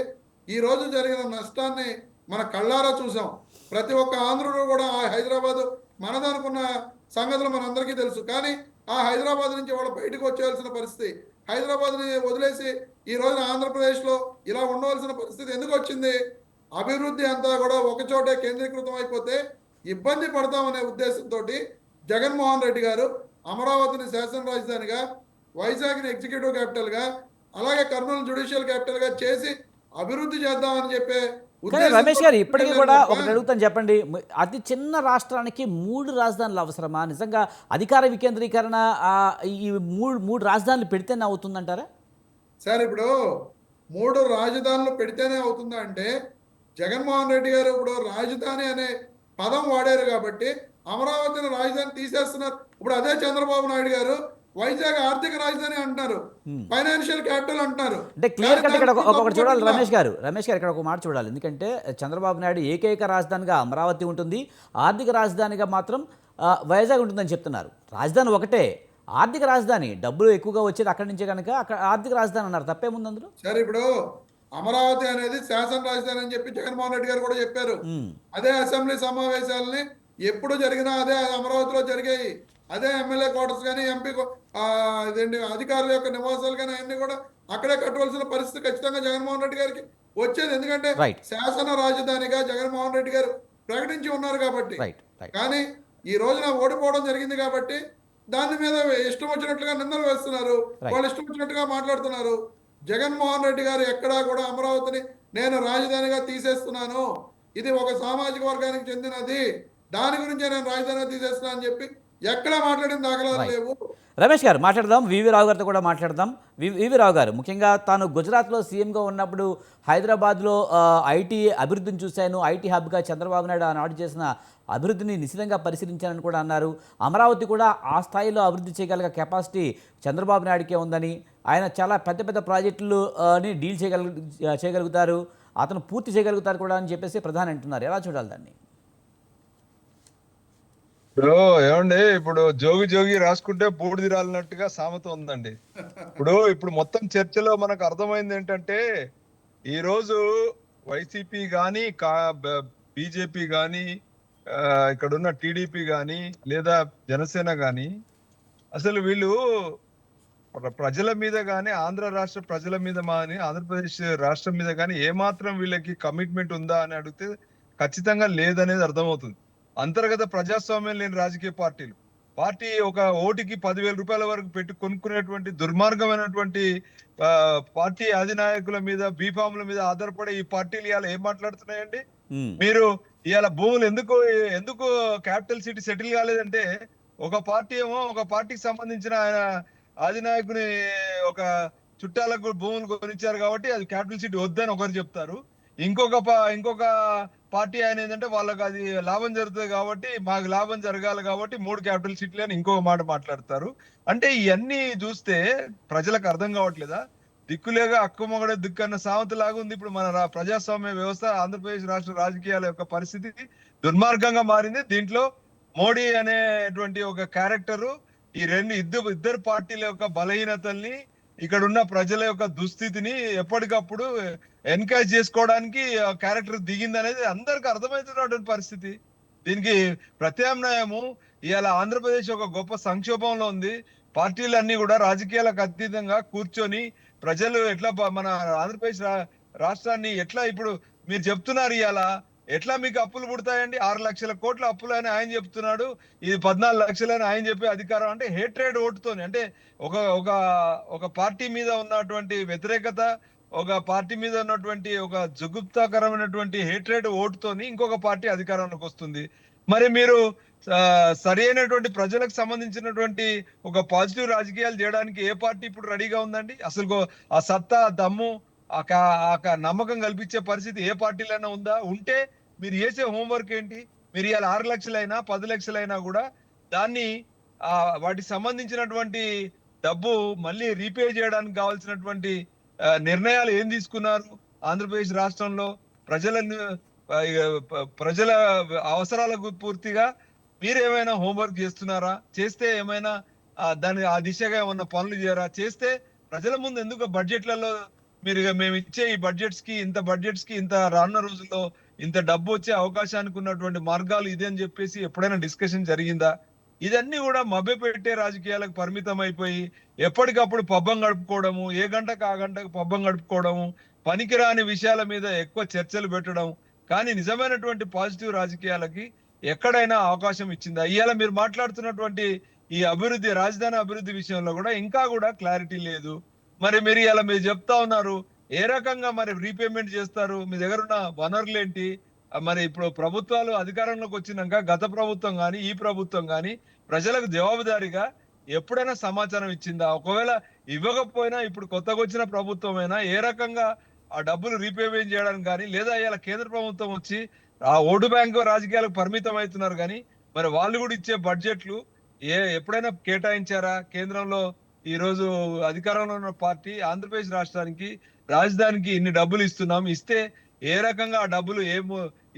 ఈ రోజు జరిగిన నష్టాన్ని మన కళ్ళారా చూసాం. ప్రతి ఒక్క ఆంధ్రుడు కూడా ఆ హైదరాబాద్ మనదనుకున్న సంగతులు మనందరికీ తెలుసు. కానీ ఆ హైదరాబాద్ నుంచి వాళ్ళు బయటకు వచ్చేయాల్సిన పరిస్థితి, హైదరాబాద్ని వదిలేసి ఈ రోజున ఆంధ్రప్రదేశ్లో ఇలా ఉండవలసిన పరిస్థితి ఎందుకు వచ్చింది? అభివృద్ధి అంతా కూడా ఒకచోటే కేంద్రీకృతం అయిపోతే ఇబ్బంది పడతామనే ఉద్దేశంతో జగన్మోహన్ రెడ్డి గారు అమరావతిని శాసన రాజధానిగా, వైజాగ్ని ఎగ్జిక్యూటివ్ క్యాపిటల్గా, అలాగే కర్నూలు జ్యుడిషియల్ క్యాపిటల్గా చేసి అభివృద్ధి చేద్దామని చెప్పే. రమేష్ గారు ఇప్పటికీ కూడా ఒకటి అడుగుతాను, చెప్పండి, అతి చిన్న రాష్ట్రానికి 3 రాజధానులు అవసరమా? నిజంగా అధికార వికేంద్రీకరణ ఈ మూడు రాజధానులు పెడితేనే అవుతుందంటారా? సార్ ఇప్పుడు 3 రాజధానులు పెడితేనే అవుతుందా అంటే జగన్మోహన్ రెడ్డి గారు ఇప్పుడు రాజధాని అనే పదం వాడారు కాబట్టి అమరావతిని రాజధాని తీసేస్తున్నారు. ఇప్పుడు అదే చంద్రబాబు నాయుడు గారు వైజాగ్ ఆర్థిక రాజధాని అంటారు, ఫైనాన్షియల్ క్యాపిటల్ అంటారు. అంటే క్లియర్ కట్ ఇక్కడ దానికి ఒకటి చూడాలి తప్పకుండా రమేష్ గారు ఇక్కడ ఒక మాట చూడాలి. ఎందుకంటే చంద్రబాబు నాయుడు ఏకైక రాజధానిగా అమరావతి ఉంటుంది, ఆర్థిక రాజధానిగా మాత్రం వైజాగ్ ఉంటుందని చెప్తున్నారు. రాజధాని ఒకటే, ఆర్థిక రాజధాని డబ్బులు ఎక్కువగా వచ్చేది అక్కడి నుంచే కనుక అక్కడ ఆర్థిక రాజధాని అన్నారు. తప్పేముంది అందులో? సరే, ఇప్పుడు అమరావతి అనేది శాసన రాజధాని అని చెప్పి జగన్మోహన్ రెడ్డి గారు కూడా చెప్పారు. అదే అసెంబ్లీ సమావేశాలని ఎప్పుడు జరిగినా అదే అమరావతిలో జరిగాయి. అదే ఎమ్మెల్యే క్వార్టర్స్ కానీ ఎంపీ ఇదేంటి అధికారుల యొక్క నివాసాలు కానీ అన్ని కూడా అక్కడే కట్టవలసిన పరిస్థితి ఖచ్చితంగా జగన్మోహన్ రెడ్డి గారికి వచ్చేది. ఎందుకంటే రైట్ శాసన రాజధానిగా జగన్మోహన్ రెడ్డి గారు ప్రకటించి ఉన్నారు కాబట్టి. రైట్ రైట్ కానీ ఈ రోజున ఓడిపోవడం జరిగింది కాబట్టి దాని మీద ఇష్టం వచ్చినట్లుగా నిందలు వేస్తున్నారు, వాళ్ళు ఇష్టం వచ్చినట్టుగా మాట్లాడుతున్నారు. జగన్మోహన్ రెడ్డి గారు ఎక్కడా కూడా అమరావతిని నేను రాజధానిగా తీసేస్తున్నాను, ఇది ఒక సామాజిక వర్గానికి చెందినది, దాని గురించే నేను రాజధానిగా తీసేస్తున్నా అని చెప్పి ఎక్కడా మాట్లాడిన దాఖలాలు లేవు. రమేష్ గారు మాట్లాడదాం, వివి రావు గారితో కూడా మాట్లాడదాం. వివి రావు గారు, ముఖ్యంగా తాను గుజరాత్లో సీఎంగా ఉన్నప్పుడు హైదరాబాద్లో ఐటీ అభివృద్ధిని చూశాను, ఐటీ హబ్గా చంద్రబాబు నాయుడు ఆనాడు చేసిన అభివృద్ధిని నిశితంగా పరిశీలించానని కూడా అన్నారు. అమరావతి కూడా ఆ స్థాయిలో అభివృద్ధి చేయగలిగే కెపాసిటీ చంద్రబాబు నాయుడుకే ఉందని, ఆయన చాలా పెద్ద పెద్ద ప్రాజెక్టులని డీల్ చేయగలుగుతారు, అతను పూర్తి చేయగలుగుతారు కూడా అని చెప్పేసి ప్రధాని అంటున్నారు. ఎలా చూడాలి దాన్ని? ఏమండి, ఇప్పుడు జోగి జోగి రాసుకుంటే బూడిది రాలినట్టుగా సామెత ఉందండి. ఇప్పుడు మొత్తం చర్చలో మనకు అర్థమైంది ఏంటంటే, ఈ రోజు వైసీపీ గాని బీజేపీ గాని ఇక్కడున్న టీడీపీ గాని లేదా జనసేన గాని అసలు వీళ్ళు ప్రజల మీద గాని, ఆంధ్ర రాష్ట్ర ప్రజల మీద కానీ, ఆంధ్రప్రదేశ్ రాష్ట్రం మీద కానీ ఏమాత్రం వీళ్ళకి కమిట్మెంట్ ఉందా అని అడిగితే ఖచ్చితంగా లేదనేది అర్థమవుతుంది. అంతర్గత ప్రజాస్వామ్యం లేని రాజకీయ పార్టీ ఒక ఓటుకి 10,000 రూపాయల వరకు పెట్టి కొనుక్కునేటువంటి దుర్మార్గమైనటువంటి పార్టీ అధినాయకుల మీద, బీఫాముల మీద ఆధారపడే ఈ పార్టీలు ఇవాళ ఏం మాట్లాడుతున్నాయండి? మీరు ఇవాళ భూములు ఎందుకు క్యాపిటల్ సిటీ సెటిల్ కాలేదంటే, ఒక పార్టీ ఏమో ఒక పార్టీకి సంబంధించిన ఆయన అధినాయకుని ఒక చుట్టాలకు భూములు కొనిచ్చారు కాబట్టి అది క్యాపిటల్ సిటీ వద్దని ఒకరు చెప్తారు. ఇంకొక పార్టీ ఆయన ఏంటంటే వాళ్ళకి అది లాభం జరుగుతుంది కాబట్టి మాకు లాభం జరగాలి కాబట్టి 3 క్యాపిటల్ సిటీలు అని ఇంకొక మాట మాట్లాడతారు. అంటే ఇవన్నీ చూస్తే ప్రజలకు అర్థం కావట్లేదా? దిక్కులేగా అక్కుమొగడే దిక్కు అన్న సామెత లాగా ఉంది ఇప్పుడు మన ప్రజాస్వామ్య వ్యవస్థ. ఆంధ్రప్రదేశ్ రాష్ట్ర రాజకీయాల యొక్క పరిస్థితి దుర్మార్గంగా మారింది. దీంట్లో మోడీ అనేటువంటి ఒక క్యారెక్టరు ఈ ఇద్దరు పార్టీల యొక్క బలహీనతల్ని, ఇక్కడ ఉన్న ప్రజల యొక్క దుస్థితిని ఎప్పటికప్పుడు ఎన్కరేజ్ చేసుకోవడానికి క్యారెక్టర్ దిగింది అనేది అందరికి అర్థమవుతున్నటువంటి పరిస్థితి. దీనికి ప్రత్యామ్నాయము ఇవాళ ఆంధ్రప్రదేశ్ ఒక గొప్ప సంక్షోభంలో ఉంది. పార్టీలన్నీ కూడా రాజకీయాలకు అతీతంగా కూర్చొని ప్రజలు ఎట్లా మన ఆంధ్రప్రదేశ్ రాష్ట్రాన్ని ఎట్లా, ఇప్పుడు మీరు చెప్తున్నారు ఇవాళ ఎట్లా మీకు అప్పులు పుడతాయండి, 6 లక్షల కోట్ల అప్పులు అని ఆయన చెప్తున్నాడు, ఇది 14 లక్షలని ఆయన చెప్పే అధికారం. అంటే హేట్రేడ్ ఓటుతోని, అంటే ఒక పార్టీ మీద ఉన్నటువంటి వ్యతిరేకత, ఒక పార్టీ మీద ఉన్నటువంటి ఒక జుగుప్తాకరమైనటువంటి హేట్రేడ్ ఓటుతోని ఇంకొక పార్టీ అధికారంలోకి వస్తుంది. మరి మీరు సరి అయినటువంటి ప్రజలకు సంబంధించినటువంటి ఒక పాజిటివ్ రాజకీయాలు చేయడానికి ఏ పార్టీ ఇప్పుడు రెడీగా ఉందండి? అసలు ఆ సత్తా, దమ్ము, ఆ నమ్మకం కల్పించే పరిస్థితి ఏ పార్టీలైనా ఉందా? ఉంటే మీరు చేసే హోంవర్క్ ఏంటి? మీరు ఇవాళ 6 లక్షలైనా 10 లక్షలైనా కూడా దాన్ని వాటికి సంబంధించినటువంటి డబ్బు మళ్ళీ రీపే చేయడానికి కావాల్సినటువంటి నిర్ణయాలు ఏం తీసుకున్నారు? ఆంధ్రప్రదేశ్ రాష్ట్రంలో ప్రజల అవసరాలకు పూర్తిగా మీరు ఏమైనా హోంవర్క్ చేస్తున్నారా? చేస్తే ఏమైనా ఆ దిశగా ఏమన్నా పనులు చేయరా? చేస్తే ప్రజల ముందు ఎందుకు బడ్జెట్లలో మేము ఇచ్చే ఈ బడ్జెట్స్ కి ఇంత రానున్న రోజుల్లో ఇంత డబ్బు వచ్చే అవకాశానికి ఉన్నటువంటి మార్గాలు ఇదే అని చెప్పేసి ఎప్పుడైనా డిస్కషన్ జరిగిందా? ఇదన్నీ కూడా మభ్యపెట్టే రాజకీయాలకు పరిమితం అయిపోయి ఎప్పటికప్పుడు పబ్బం గడుపుకోవడము, ఏ గంటకు ఆ గంటకు పబ్బం గడుపుకోవడము, పనికిరాని విషయాల మీద ఎక్కువ చర్చలు పెట్టడం. కానీ నిజమైనటువంటి పాజిటివ్ రాజకీయాలకి ఎక్కడైనా అవకాశం ఇచ్చిందా? ఇవాళ మీరు మాట్లాడుతున్నటువంటి ఈ రాజధాని అభివృద్ధి విషయంలో కూడా ఇంకా కూడా క్లారిటీ లేదు. మరి మీరు ఇలా మీరు చెప్తా ఉన్నారు, ఏ రకంగా మరి రీపేమెంట్ చేస్తారు? మీ దగ్గర ఉన్న వనరులు ఏంటి? మరి ఇప్పుడు ప్రభుత్వాలు అధికారంలోకి వచ్చినాక గత ప్రభుత్వం కానీ ఈ ప్రభుత్వం కానీ ప్రజలకు జవాబుదారీగా ఎప్పుడైనా సమాచారం ఇచ్చిందా? ఒకవేళ ఇవ్వకపోయినా ఇప్పుడు కొత్తగా వచ్చిన ప్రభుత్వం అయినా ఏ రకంగా ఆ డబ్బులు రీపేమెంట్ చేయడానికి కానీ, లేదా ఇలా కేంద్ర ప్రభుత్వం వచ్చి ఆ ఓటు బ్యాంకు రాజకీయాలకు పరిమితం అవుతున్నారు కానీ మరి వాళ్ళు కూడా ఇచ్చే బడ్జెట్లు ఎప్పుడైనా కేటాయించారా? కేంద్రంలో ఈ రోజు అధికారంలో ఉన్న పార్టీ ఆంధ్రప్రదేశ్ రాష్ట్రానికి రాజధానికి ఇన్ని డబ్బులు ఇస్తున్నాం, ఇస్తే ఏ రకంగా ఆ డబ్బులు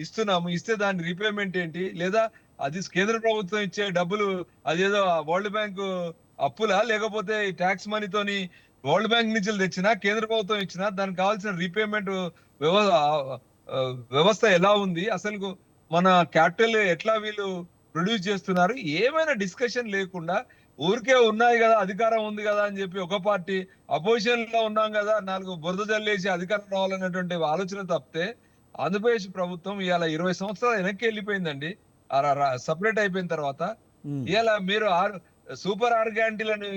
ఇస్తున్నాము, ఇస్తే దాని రీపేమెంట్ ఏంటి, లేదా అది కేంద్ర ప్రభుత్వం ఇచ్చే డబ్బులు అదేదో వరల్డ్ బ్యాంక్ అప్పులా, లేకపోతే ఈ ట్యాక్స్ మనీతోని వరల్డ్ బ్యాంక్ నుంచి తెచ్చినా కేంద్ర ప్రభుత్వం ఇచ్చినా దానికి కావాల్సిన రీపేమెంట్ వ్యవస్థ ఎలా ఉంది, అసలు మన క్యాపిటల్ ఎట్లా వీళ్ళు ప్రొడ్యూస్ చేస్తున్నారు, ఏమైనా డిస్కషన్ లేకుండా ఊరికే ఉన్నాయి కదా, అధికారం ఉంది కదా అని చెప్పి ఒక పార్టీ, అపోజిషన్ లో ఉన్నాం కదా 4 బురద జల్లేసి అధికారం రావాలనేటువంటి ఆలోచన తప్పితే ఆంధ్రప్రదేశ్ ప్రభుత్వం ఇవాళ 20 సంవత్సరాలు వెనక్కి వెళ్ళిపోయిందండి. సపరేట్ అయిపోయిన తర్వాత ఇవాళ మీరు సూపర్ 6 గ్యారంటీలని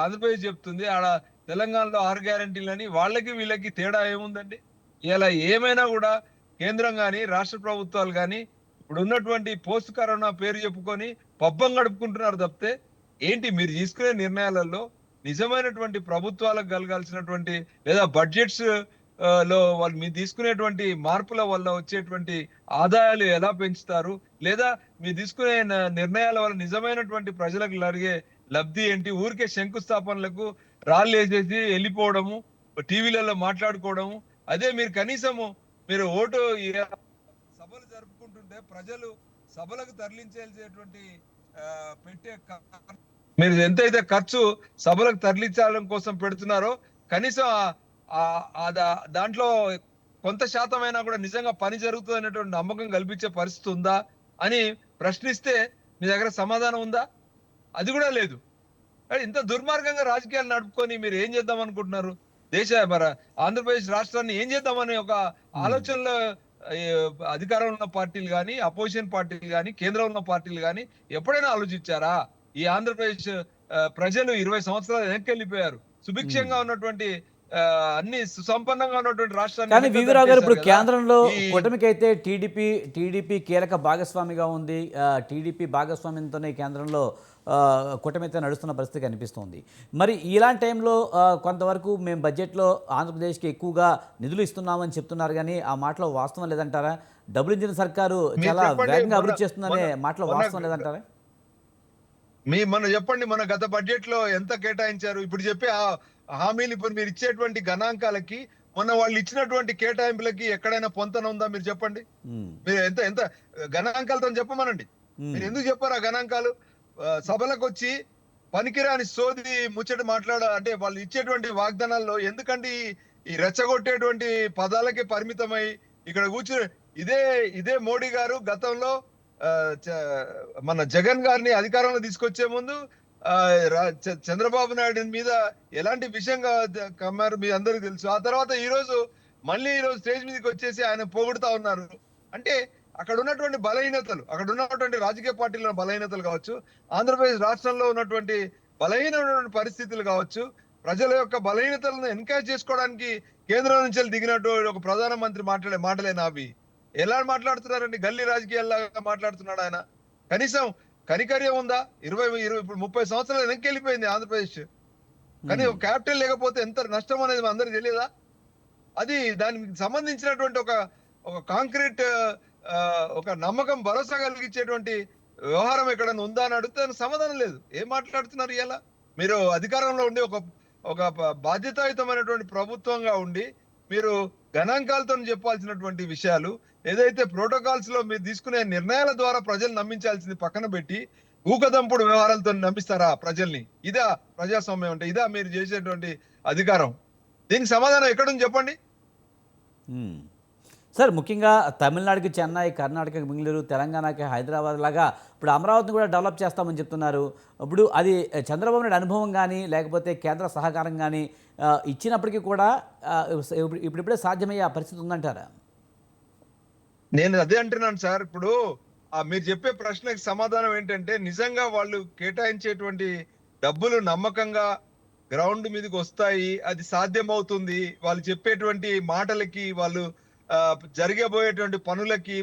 ఆంధ్రప్రదేశ్ చెప్తుంది, ఆడ తెలంగాణలో 6 గ్యారంటీలని. వాళ్ళకి వీళ్ళకి తేడా ఏముందండి? ఇలా ఏమైనా కూడా కేంద్రం గాని రాష్ట్ర ప్రభుత్వాలు గాని ఇప్పుడు ఉన్నటువంటి పోస్ట్ కరోనా పేరు చెప్పుకొని పబ్బం గడుపుకుంటున్నారు తప్పితే ఏంటి మీరు తీసుకునే నిర్ణయాలలో నిజమైనటువంటి ప్రభుత్వాలకు కలగాల్సినటువంటి లేదా బడ్జెట్స్ లో వాళ్ళు మీరు తీసుకునేటువంటి మార్పుల వల్ల వచ్చేటువంటి ఆదాయాలు ఎలా పెంచుతారు, లేదా మీరు తీసుకునే నిర్ణయాల వల్ల నిజమైనటువంటి ప్రజలకు జరిగే లబ్ధి ఏంటి? ఊరికే శంకుస్థాపనలకు రాళ్ళు వేసేసి వెళ్ళిపోవడము, టీవీలలో మాట్లాడుకోవడము. అదే మీరు కనీసము మీరు ఓటు సభలు జరుపుకుంటుంటే ప్రజలు సభలకు తరలించేటువంటి పెట్టే మీరు ఎంతైతే ఖర్చు సభలకు తరలించడం కోసం పెడుతున్నారో కనీసం దాంట్లో కొంత శాతమైనా కూడా నిజంగా పని జరుగుతుంది అనేటువంటి నమ్మకం కల్పించే పరిస్థితి ఉందా అని ప్రశ్నిస్తే మీ దగ్గర సమాధానం ఉందా? అది కూడా లేదు. ఇంత దుర్మార్గంగా రాజకీయాలు నడుపుకొని మీరు ఏం చేద్దాం అనుకుంటున్నారు? ఆంధ్రప్రదేశ్ రాష్ట్రాన్ని ఏం చేద్దామని ఒక ఆలోచనలో అధికారంలో ఉన్న పార్టీలు కానీ, అపోజిషన్ పార్టీలు కానీ, కేంద్రంలో ఉన్న పార్టీలు కానీ ఎప్పుడైనా ఆలోచించారా? ఈ ఆంధ్రప్రదేశ్ ప్రజలు 20 సంవత్సరాలు వెనక్కి వెళ్ళిపోయారు. సుభిక్షంగా ఉన్నటువంటి అన్ని సుసంపన్నంగా ఉన్నటువంటి రాష్ట్రాన్ని. కానీ వివిరావు గారు, ఇప్పుడు కేంద్రంలో కూటమికైతే టీడీపీ కీలక భాగస్వామిగా ఉంది. టీడీపీ భాగస్వామ్యంతోనే కేంద్రంలో కూటమితో నడుస్తున్న పరిస్థితి కనిపిస్తోంది. మరి ఇలాంటి టైంలో కొంతవరకు మేము బడ్జెట్లో ఆంధ్రప్రదేశ్కి ఎక్కువగా నిధులు ఇస్తున్నామని చెప్తున్నారు, కానీ ఆ మాటలో వాస్తవం లేదంటారా? డబుల్ ఇంజిన్ సర్కారు చాలా వేగంగా అభివృద్ధి చేస్తుందనే మాటలో వాస్తవం లేదంటారా? మనం చెప్పండి, మన గత బడ్జెట్ లో ఎంత కేటాయించారు? ఇప్పుడు చెప్పే హామీలు, ఇప్పుడు మీరు ఇచ్చేటువంటి గణాంకాలకి మొన్న వాళ్ళు ఇచ్చినటువంటి కేటాయింపులకి ఎక్కడైనా పొంతన ఉందా? మీరు చెప్పండి. మీరు ఎంత గణాంకాలతో చెప్పమనండి. మీరు ఎందుకు చెప్పారు ఆ గణాంకాలు? సభలకు వచ్చి పనికిరాని సోది ముచ్చట అంటే వాళ్ళు ఇచ్చేటువంటి వాగ్దానాల్లో ఎందుకంటే ఈ రెచ్చగొట్టేటువంటి పదాలకే పరిమితమై ఇక్కడ కూర్చుని ఇదే మోడీ గారు గతంలో మన జగన్ గారిని అధికారంలో తీసుకొచ్చే ముందు చంద్రబాబు నాయుడు మీద ఎలాంటి విషయంగా కమ్మారు మీ అందరికి తెలుసు. ఆ తర్వాత ఈ రోజు స్టేజ్ మీదకి వచ్చేసి ఆయన పోగొడుతా ఉన్నారు. అంటే అక్కడ ఉన్నటువంటి బలహీనతలు, అక్కడ ఉన్నటువంటి రాజకీయ పార్టీల బలహీనతలు కావచ్చు, ఆంధ్రప్రదేశ్ రాష్ట్రంలో ఉన్నటువంటి బలహీనమైనటువంటి పరిస్థితులు కావచ్చు, ప్రజల యొక్క బలహీనతలను ఎన్కరేజ్ చేసుకోవడానికి కేంద్రం నుంచి దిగినట్టు ఒక ప్రధానమంత్రి మాట్లాడే మాటలేనా అవి? ఎలా మాట్లాడుతున్నారండి? గల్లీ రాజకీయాల్లాగా మాట్లాడుతున్నాడు ఆయన. కనీసం కనికర్యం ఉందా? 30 సంవత్సరాలు వెనక్కి వెళ్ళిపోయింది ఆంధ్రప్రదేశ్. కానీ ఒక క్యాపిటల్ లేకపోతే ఎంత నష్టం అనేది అందరికి తెలియదా? అది దానికి సంబంధించినటువంటి ఒక కాంక్రీట్ ఒక నమ్మకం, భరోసా కలిగించేటువంటి వ్యవహారం ఎక్కడైనా ఉందా అని అడిగితే సమాధానం లేదు. ఏం మాట్లాడుతున్నారు? ఇలా మీరు అధికారంలో ఉండి ఒక బాధ్యతాయుతమైనటువంటి ప్రభుత్వంగా ఉండి మీరు గణాంకాలతో చెప్పాల్సినటువంటి విషయాలు, ఏదైతే ప్రోటోకాల్స్ లో మీరు తీసుకునే నిర్ణయాల ద్వారా ప్రజలు నమ్మించాల్సింది పక్కన పెట్టి ఊకదంపుడు వ్యవహారాలతో నమ్మిస్తారా ప్రజల్ని? ఇదా ప్రజాస్వామ్యం అంటే? ఇదా మీరు చేసేటువంటి అధికారం? దీనికి సమాధానం ఎక్కడుంది చెప్పండి. సార్, ముఖ్యంగా తమిళనాడుకి చెన్నై, కర్ణాటకకి బెంగళూరు, తెలంగాణకి హైదరాబాద్ లాగా ఇప్పుడు అమరావతిని కూడా డెవలప్ చేస్తామని చెప్తున్నారు. ఇప్పుడు అది చంద్రబాబు నాయుడు అనుభవం కానీ లేకపోతే కేంద్ర సహకారం కానీ ఇచ్చినప్పటికీ కూడా ఇప్పుడిప్పుడే సాధ్యమయ్యే పరిస్థితి ఉందంటారా? నేను అదే అంటున్నాను సార్. ఇప్పుడు మీరు చెప్పే ప్రశ్నకి సమాధానం ఏంటంటే, నిజంగా వాళ్ళు కేటాయించేటువంటి డబ్బులు నమ్మకంగా గ్రౌండ్ మీదకి వస్తాయి, అది సాధ్యమవుతుంది, వాళ్ళు చెప్పేటువంటి మాటలకి, వాళ్ళు జరగబోయేటువంటి పనులకి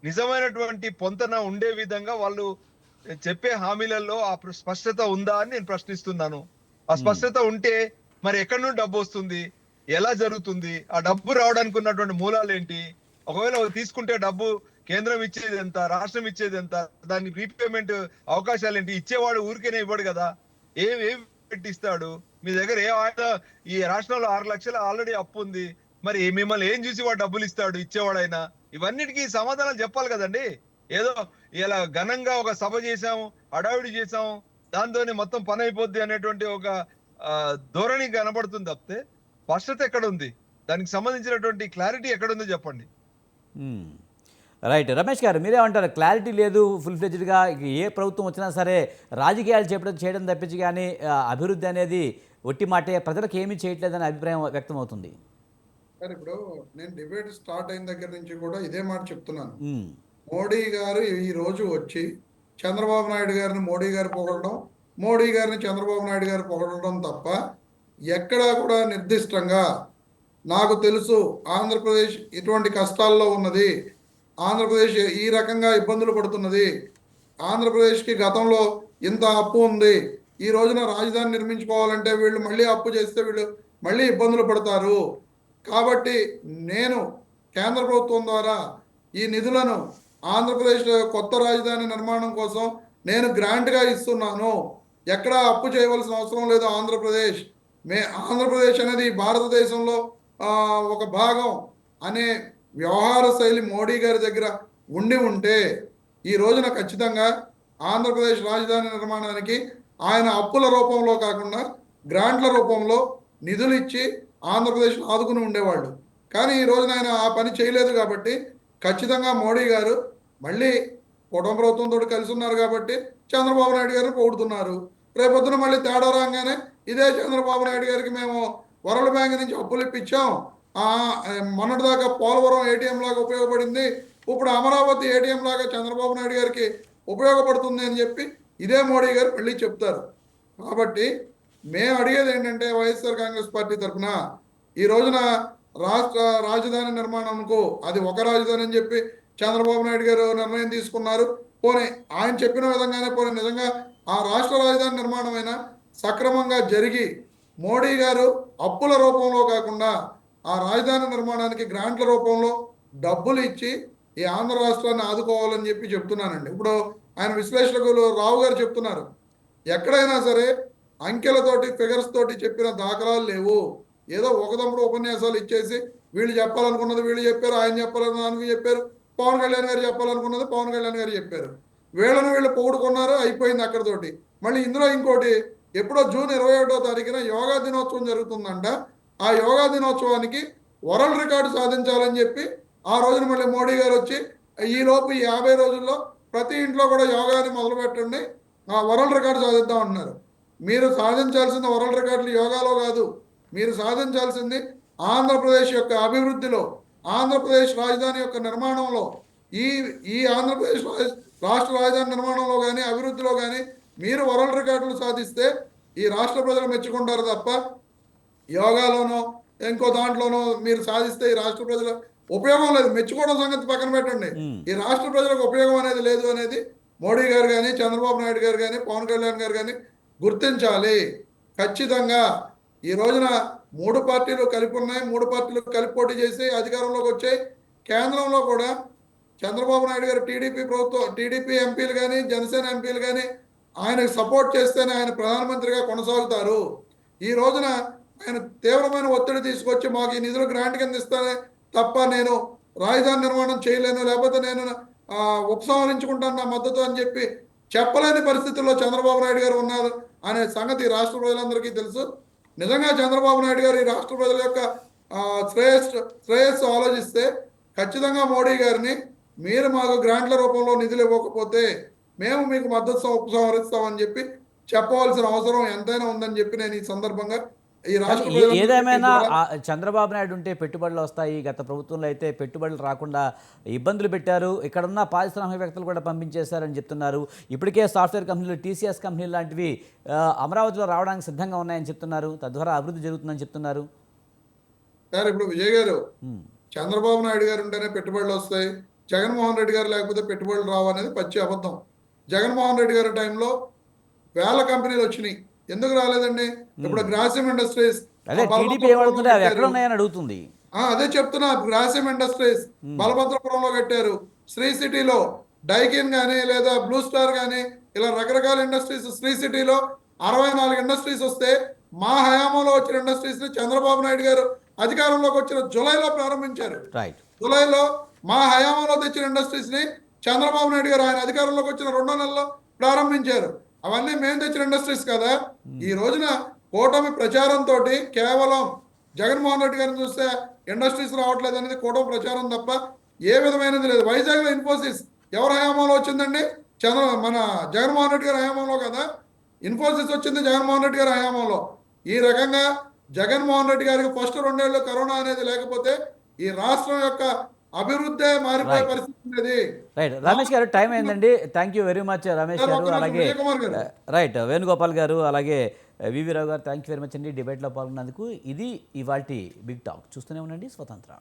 నిజమైనటువంటి పొంతన ఉండే విధంగా వాళ్ళు చెప్పే హామీలలో ఆ స్పష్టత ఉందా అని నేను ప్రశ్నిస్తున్నాను. ఆ స్పష్టత ఉంటే మరి ఎక్కడి నుండి డబ్బు వస్తుంది, ఎలా జరుగుతుంది, ఆ డబ్బు రావడానికి ఉన్నటువంటి మూలాలు ఏంటి? ఒకవేళ తీసుకుంటే డబ్బు కేంద్రం ఇచ్చేది ఎంత, రాష్ట్రం ఇచ్చేది ఎంత, దాని రీపేమెంట్ అవకాశాలు ఏంటి? ఇచ్చేవాడు ఊరికేనే ఇవ్వడు కదా, ఏం పెట్టిస్తాడు? మీ దగ్గర ఈ రాష్ట్రంలో 6 లక్షలు ఆల్రెడీ అప్పు ఉంది, మరి మిమ్మల్ని ఏం చూసి వాడు డబ్బులు ఇస్తాడు ఇచ్చేవాడైనా? ఇవన్నిటికీ సమాధానాలు చెప్పాలి కదండి. ఏదో ఇలా ఘనంగా ఒక సభ చేశాము, హడావిడి చేశాము, దాంతోనే మొత్తం పని అయిపోద్ది అనేటువంటి ఒక ధోరణి కనబడుతుంది తప్పితే స్పష్టత ఎక్కడ ఉంది? దానికి సంబంధించినటువంటి క్లారిటీ ఎక్కడ ఉందో చెప్పండి. రైట్. రమేష్ గారు మీరేమంటారు? క్లారిటీ లేదు ఫుల్ ఫ్లెడ్జ్డ్గా. ఏ ప్రభుత్వం వచ్చినా సరే రాజకీయాలు చేయడం తప్పించి కానీ అభివృద్ధి అనేది ఒట్టి మాటే, ప్రజలకు ఏమీ చేయట్లేదనే అభిప్రాయం వ్యక్తం అవుతుంది. సార్ ఇప్పుడు నేను డిబేట్ స్టార్ట్ అయిన దగ్గర నుంచి కూడా ఇదే మాట చెప్తున్నాను. మోడీ గారు ఈ రోజు వచ్చి చంద్రబాబు నాయుడు గారిని మోడీ గారు పొగడడం, మోడీ గారిని చంద్రబాబు నాయుడు గారు పొగడడం తప్ప ఎక్కడా కూడా నిర్దిష్టంగా నాకు తెలుసు ఆంధ్రప్రదేశ్ ఇటువంటి కష్టాల్లో ఉన్నది, ఆంధ్రప్రదేశ్ ఈ రకంగా ఇబ్బందులు పడుతున్నది, ఆంధ్రప్రదేశ్కి గతంలో ఇంత అప్పు ఉంది, ఈ రోజున రాజధాని నిర్మించుకోవాలంటే వీళ్ళు మళ్ళీ అప్పు చేస్తే వీళ్ళు మళ్ళీ ఇబ్బందులు పడతారు, కాబట్టి నేను కేంద్ర ప్రభుత్వం ద్వారా ఈ నిధులను ఆంధ్రప్రదేశ్ కొత్త రాజధాని నిర్మాణం కోసం నేను గ్రాంట్గా ఇస్తున్నాను, ఎక్కడా అప్పు చేయవలసిన అవసరం లేదు. ఆంధ్రప్రదేశ్ అనేది భారతదేశంలో ఒక భాగం అనే వ్యవహార శైలి మోడీ గారి దగ్గర ఉంటే ఈ రోజున ఖచ్చితంగా ఆంధ్రప్రదేశ్ రాజధాని నిర్మాణానికి ఆయన అప్పుల రూపంలో కాకుండా గ్రాంట్ల రూపంలో నిధులు ఇచ్చి ఆంధ్రప్రదేశ్ ఆదుకుని ఉండేవాళ్ళు. కానీ ఈ రోజున ఆయన ఆ పని చేయలేదు కాబట్టి ఖచ్చితంగా మోడీ గారు మళ్ళీ కుటుంబ ప్రభుత్వంతో కలిసి ఉన్నారు కాబట్టి చంద్రబాబు నాయుడు గారిని పొగుడుతున్నారు. రేపొద్దున మళ్ళీ తేడా రాగానే ఇదే చంద్రబాబు నాయుడు గారికి మేము వరల్డ్ బ్యాంక్ నుంచి అప్పులు ఇప్పించాం, మొన్నటిదాకా పోలవరం ఏటీఎం లాగా ఉపయోగపడింది, ఇప్పుడు అమరావతి ఏటీఎం లాగా చంద్రబాబు నాయుడు గారికి ఉపయోగపడుతుంది అని చెప్పి ఇదే మోడీ గారు మళ్ళీ చెప్తారు. కాబట్టి మేము అడిగేది ఏంటంటే వైఎస్ఆర్ కాంగ్రెస్ పార్టీ తరఫున ఈ రోజున రాష్ట్ర రాజధాని నిర్మాణంకు అది ఒక రాజధాని అని చెప్పి చంద్రబాబు నాయుడు గారు నిర్ణయం తీసుకున్నారు. పోనీ ఆయన చెప్పిన విధంగానే పోనీ నిజంగా ఆ రాష్ట్ర రాజధాని నిర్మాణమైనా సక్రమంగా జరిగి మోడీ గారు అప్పుల రూపంలో కాకుండా ఆ రాజధాని నిర్మాణానికి గ్రాంట్ల రూపంలో డబ్బులు ఇచ్చి ఈ ఆంధ్ర రాష్ట్రాన్ని ఆదుకోవాలని చెప్పి చెప్తున్నానండి. ఇప్పుడు ఆయన విశ్లేషకులు రావు గారు చెప్తున్నారు, ఎక్కడైనా సరే అంకెలతోటి ఫిగర్స్ తోటి చెప్పిన దాఖలాలు లేవు, ఏదో ఒకదప్పుడు ఉపన్యాసాలు ఇచ్చేసి వీళ్ళు చెప్పాలనుకున్నది వీళ్ళు చెప్పారు, ఆయన చెప్పాలనుకున్నది చెప్పారు, పవన్ కళ్యాణ్ గారు చెప్పాలనుకున్నది పవన్ కళ్యాణ్ గారు చెప్పారు, వీళ్ళు పొగుడుకున్నారు, అయిపోయింది అక్కడతోటి. మళ్ళీ ఇందులో ఇంకోటి, ఎప్పుడో జూన్ 21వ తారీఖున యోగా దినోత్సవం జరుగుతుందంట, ఆ యోగా దినోత్సవానికి వరల్డ్ రికార్డు సాధించాలని చెప్పి ఆ రోజున మళ్ళీ మోడీ గారు వచ్చి ఈలోపు 50 రోజుల్లో ప్రతి ఇంట్లో కూడా యోగాని మొదలు పెట్టండి, ఆ వరల్డ్ రికార్డు సాధిద్దాం అంటున్నారు. మీరు సాధించాల్సిన వరల్డ్ రికార్డులు యోగాలో కాదు, మీరు సాధించాల్సింది ఆంధ్రప్రదేశ్ యొక్క అభివృద్ధిలో, ఆంధ్రప్రదేశ్ రాజధాని యొక్క నిర్మాణంలో, ఈ ఆంధ్రప్రదేశ్ రాష్ట్ర రాజధాని నిర్మాణంలో కానీ అభివృద్ధిలో కానీ మీరు వరల్డ్ రికార్డులు సాధిస్తే ఈ రాష్ట్ర ప్రజలు మెచ్చుకుంటారు తప్ప యోగాలోనో ఇంకో దాంట్లోనో మీరు సాధిస్తే ఈ రాష్ట్ర ప్రజల ఉపయోగం లేదు. మెచ్చుకోవడం సంగతి పక్కన పెట్టండి, ఈ రాష్ట్ర ప్రజలకు ఉపయోగం అనేది లేదు అనేది మోడీ గారు కానీ చంద్రబాబు నాయుడు గారు కానీ పవన్ కళ్యాణ్ గారు కానీ గుర్తించాలి. ఖచ్చితంగా ఈ రోజున 3 పార్టీలు కలిపి ఉన్నాయి, 3 పార్టీలు కలిపి పోటీ చేసి అధికారంలోకి వచ్చాయి. కేంద్రంలో కూడా చంద్రబాబు నాయుడు గారు టీడీపీ ఎంపీలు కానీ జనసేన ఎంపీలు కానీ ఆయనకు సపోర్ట్ చేస్తేనే ఆయన ప్రధానమంత్రిగా కొనసాగుతారు. ఈ రోజున ఆయన తీవ్రమైన ఒత్తిడి తీసుకొచ్చి మాకు ఈ నిధులు గ్రాంట్ కింద ఇస్తానే తప్ప నేను రాజధాని నిర్మాణం చేయలేను, లేకపోతే నేను ఉపసంహరించుకుంటాను నా మద్దతు అని చెప్పి చెప్పలేని పరిస్థితుల్లో చంద్రబాబు నాయుడు గారు ఉన్నారు అనే సంగతి రాష్ట్ర ప్రజలందరికీ తెలుసు. నిజంగా చంద్రబాబు నాయుడు గారు ఈ రాష్ట్ర ప్రజల యొక్క శ్రేయస్సు ఆలోచిస్తే ఖచ్చితంగా మోడీ గారిని మీరు మాకు గ్రాంట్ల రూపంలో నిధులు ఇవ్వకపోతే మేము మీకు మద్దతు ఉపసంహరిస్తామని చెప్పి చెప్పవలసిన అవసరం ఎంతైనా ఉందని చెప్పి నేను ఈ సందర్భంగా ఈ రాష్ట్ర ఏదేమైనా చంద్రబాబు నాయుడు ఉంటే పెట్టుబడులు వస్తాయి. గత ప్రభుత్వంలో అయితే పెట్టుబడులు రాకుండా ఇబ్బందులు పెట్టారు, ఇక్కడున్న పారిశ్రామికవేత్తలు కూడా పంపించేశారని చెప్తున్నారు. ఇప్పటికే సాఫ్ట్వేర్ కంపెనీలు టీసీఎస్ కంపెనీలు లాంటివి అమరావతిలో రావడానికి సిద్ధంగా ఉన్నాయని చెప్తున్నారు, తద్వారా అభివృద్ధి జరుగుతుందని చెప్తున్నారు. సార్ ఇప్పుడు విజయ్ గారు, చంద్రబాబు నాయుడు గారు ఉంటేనే పెట్టుబడులు వస్తాయి, జగన్మోహన్ రెడ్డి గారు లేకపోతే పెట్టుబడులు రావు అనేది పచ్చి అబద్ధం. జగన్మోహన్ రెడ్డి గారి టైంలో వేల కంపెనీలు వచ్చినాయి, ఎందుకు రాలేదండి? ఇప్పుడు గ్రాసిమ్ ఇండస్ట్రీస్ అడుగుతుంది, అదే చెప్తున్నా, గ్రాసిమ్ ఇండస్ట్రీస్ బలభద్రపురంలో కట్టారు, శ్రీ సిటీలో డైకిన్ కానీ లేదా బ్లూ స్టార్ కానీ ఇలా రకరకాల ఇండస్ట్రీస్ శ్రీ సిటీలో 64 ఇండస్ట్రీస్ వస్తే మా హయాంలో వచ్చిన ఇండస్ట్రీస్ ని చంద్రబాబు నాయుడు గారు అధికారంలోకి వచ్చిన జూలైలో ప్రారంభించారు. రైట్. జూలైలో మా హయాంలో తెచ్చిన ఇండస్ట్రీస్ ని చంద్రబాబు నాయుడు గారు ఆయన అధికారంలోకి వచ్చిన 2 నెలల్లో ప్రారంభించారు. అవన్నీ మేము తెచ్చిన ఇండస్ట్రీస్ కదా. ఈ రోజున కూటమి ప్రచారంతో కేవలం జగన్మోహన్ రెడ్డి గారిని చూస్తే ఇండస్ట్రీస్ రావట్లేదు అనేది కూటమి ప్రచారం తప్ప ఏ విధమైనది లేదు. వైజాగ్ లో ఇన్ఫోసిస్ ఎవరి హయాంలో వచ్చిందండి? మన జగన్మోహన్ రెడ్డి గారి హయాంలో కదా ఇన్ఫోసిస్ వచ్చింది, జగన్మోహన్ రెడ్డి గారి హయాంలో. ఈ రకంగా జగన్మోహన్ రెడ్డి గారికి ఫస్ట్ 2 ఏళ్ళు కరోనా అనేది లేకపోతే ఈ రాష్ట్రం యొక్క అభివృద్ధి మారిపోయే Right. పరిస్థితి ఉండేది. రైట్. రమేష్ గారు టైం అయిందండి. Thank you very much Ramesh గారు, అలాగే విజయకుమార్ గారు. రైట్ వేణుగోపాల్ గారు, అలాగే వివి రావు గారు, థ్యాంక్ యూ వెరీ మచ్ అండి డిబేట్లో పాల్గొన్నందుకు. ఇది ఇవాల్టి బిగ్ టాక్. చూస్తూనే ఉండండి స్వతంత్ర.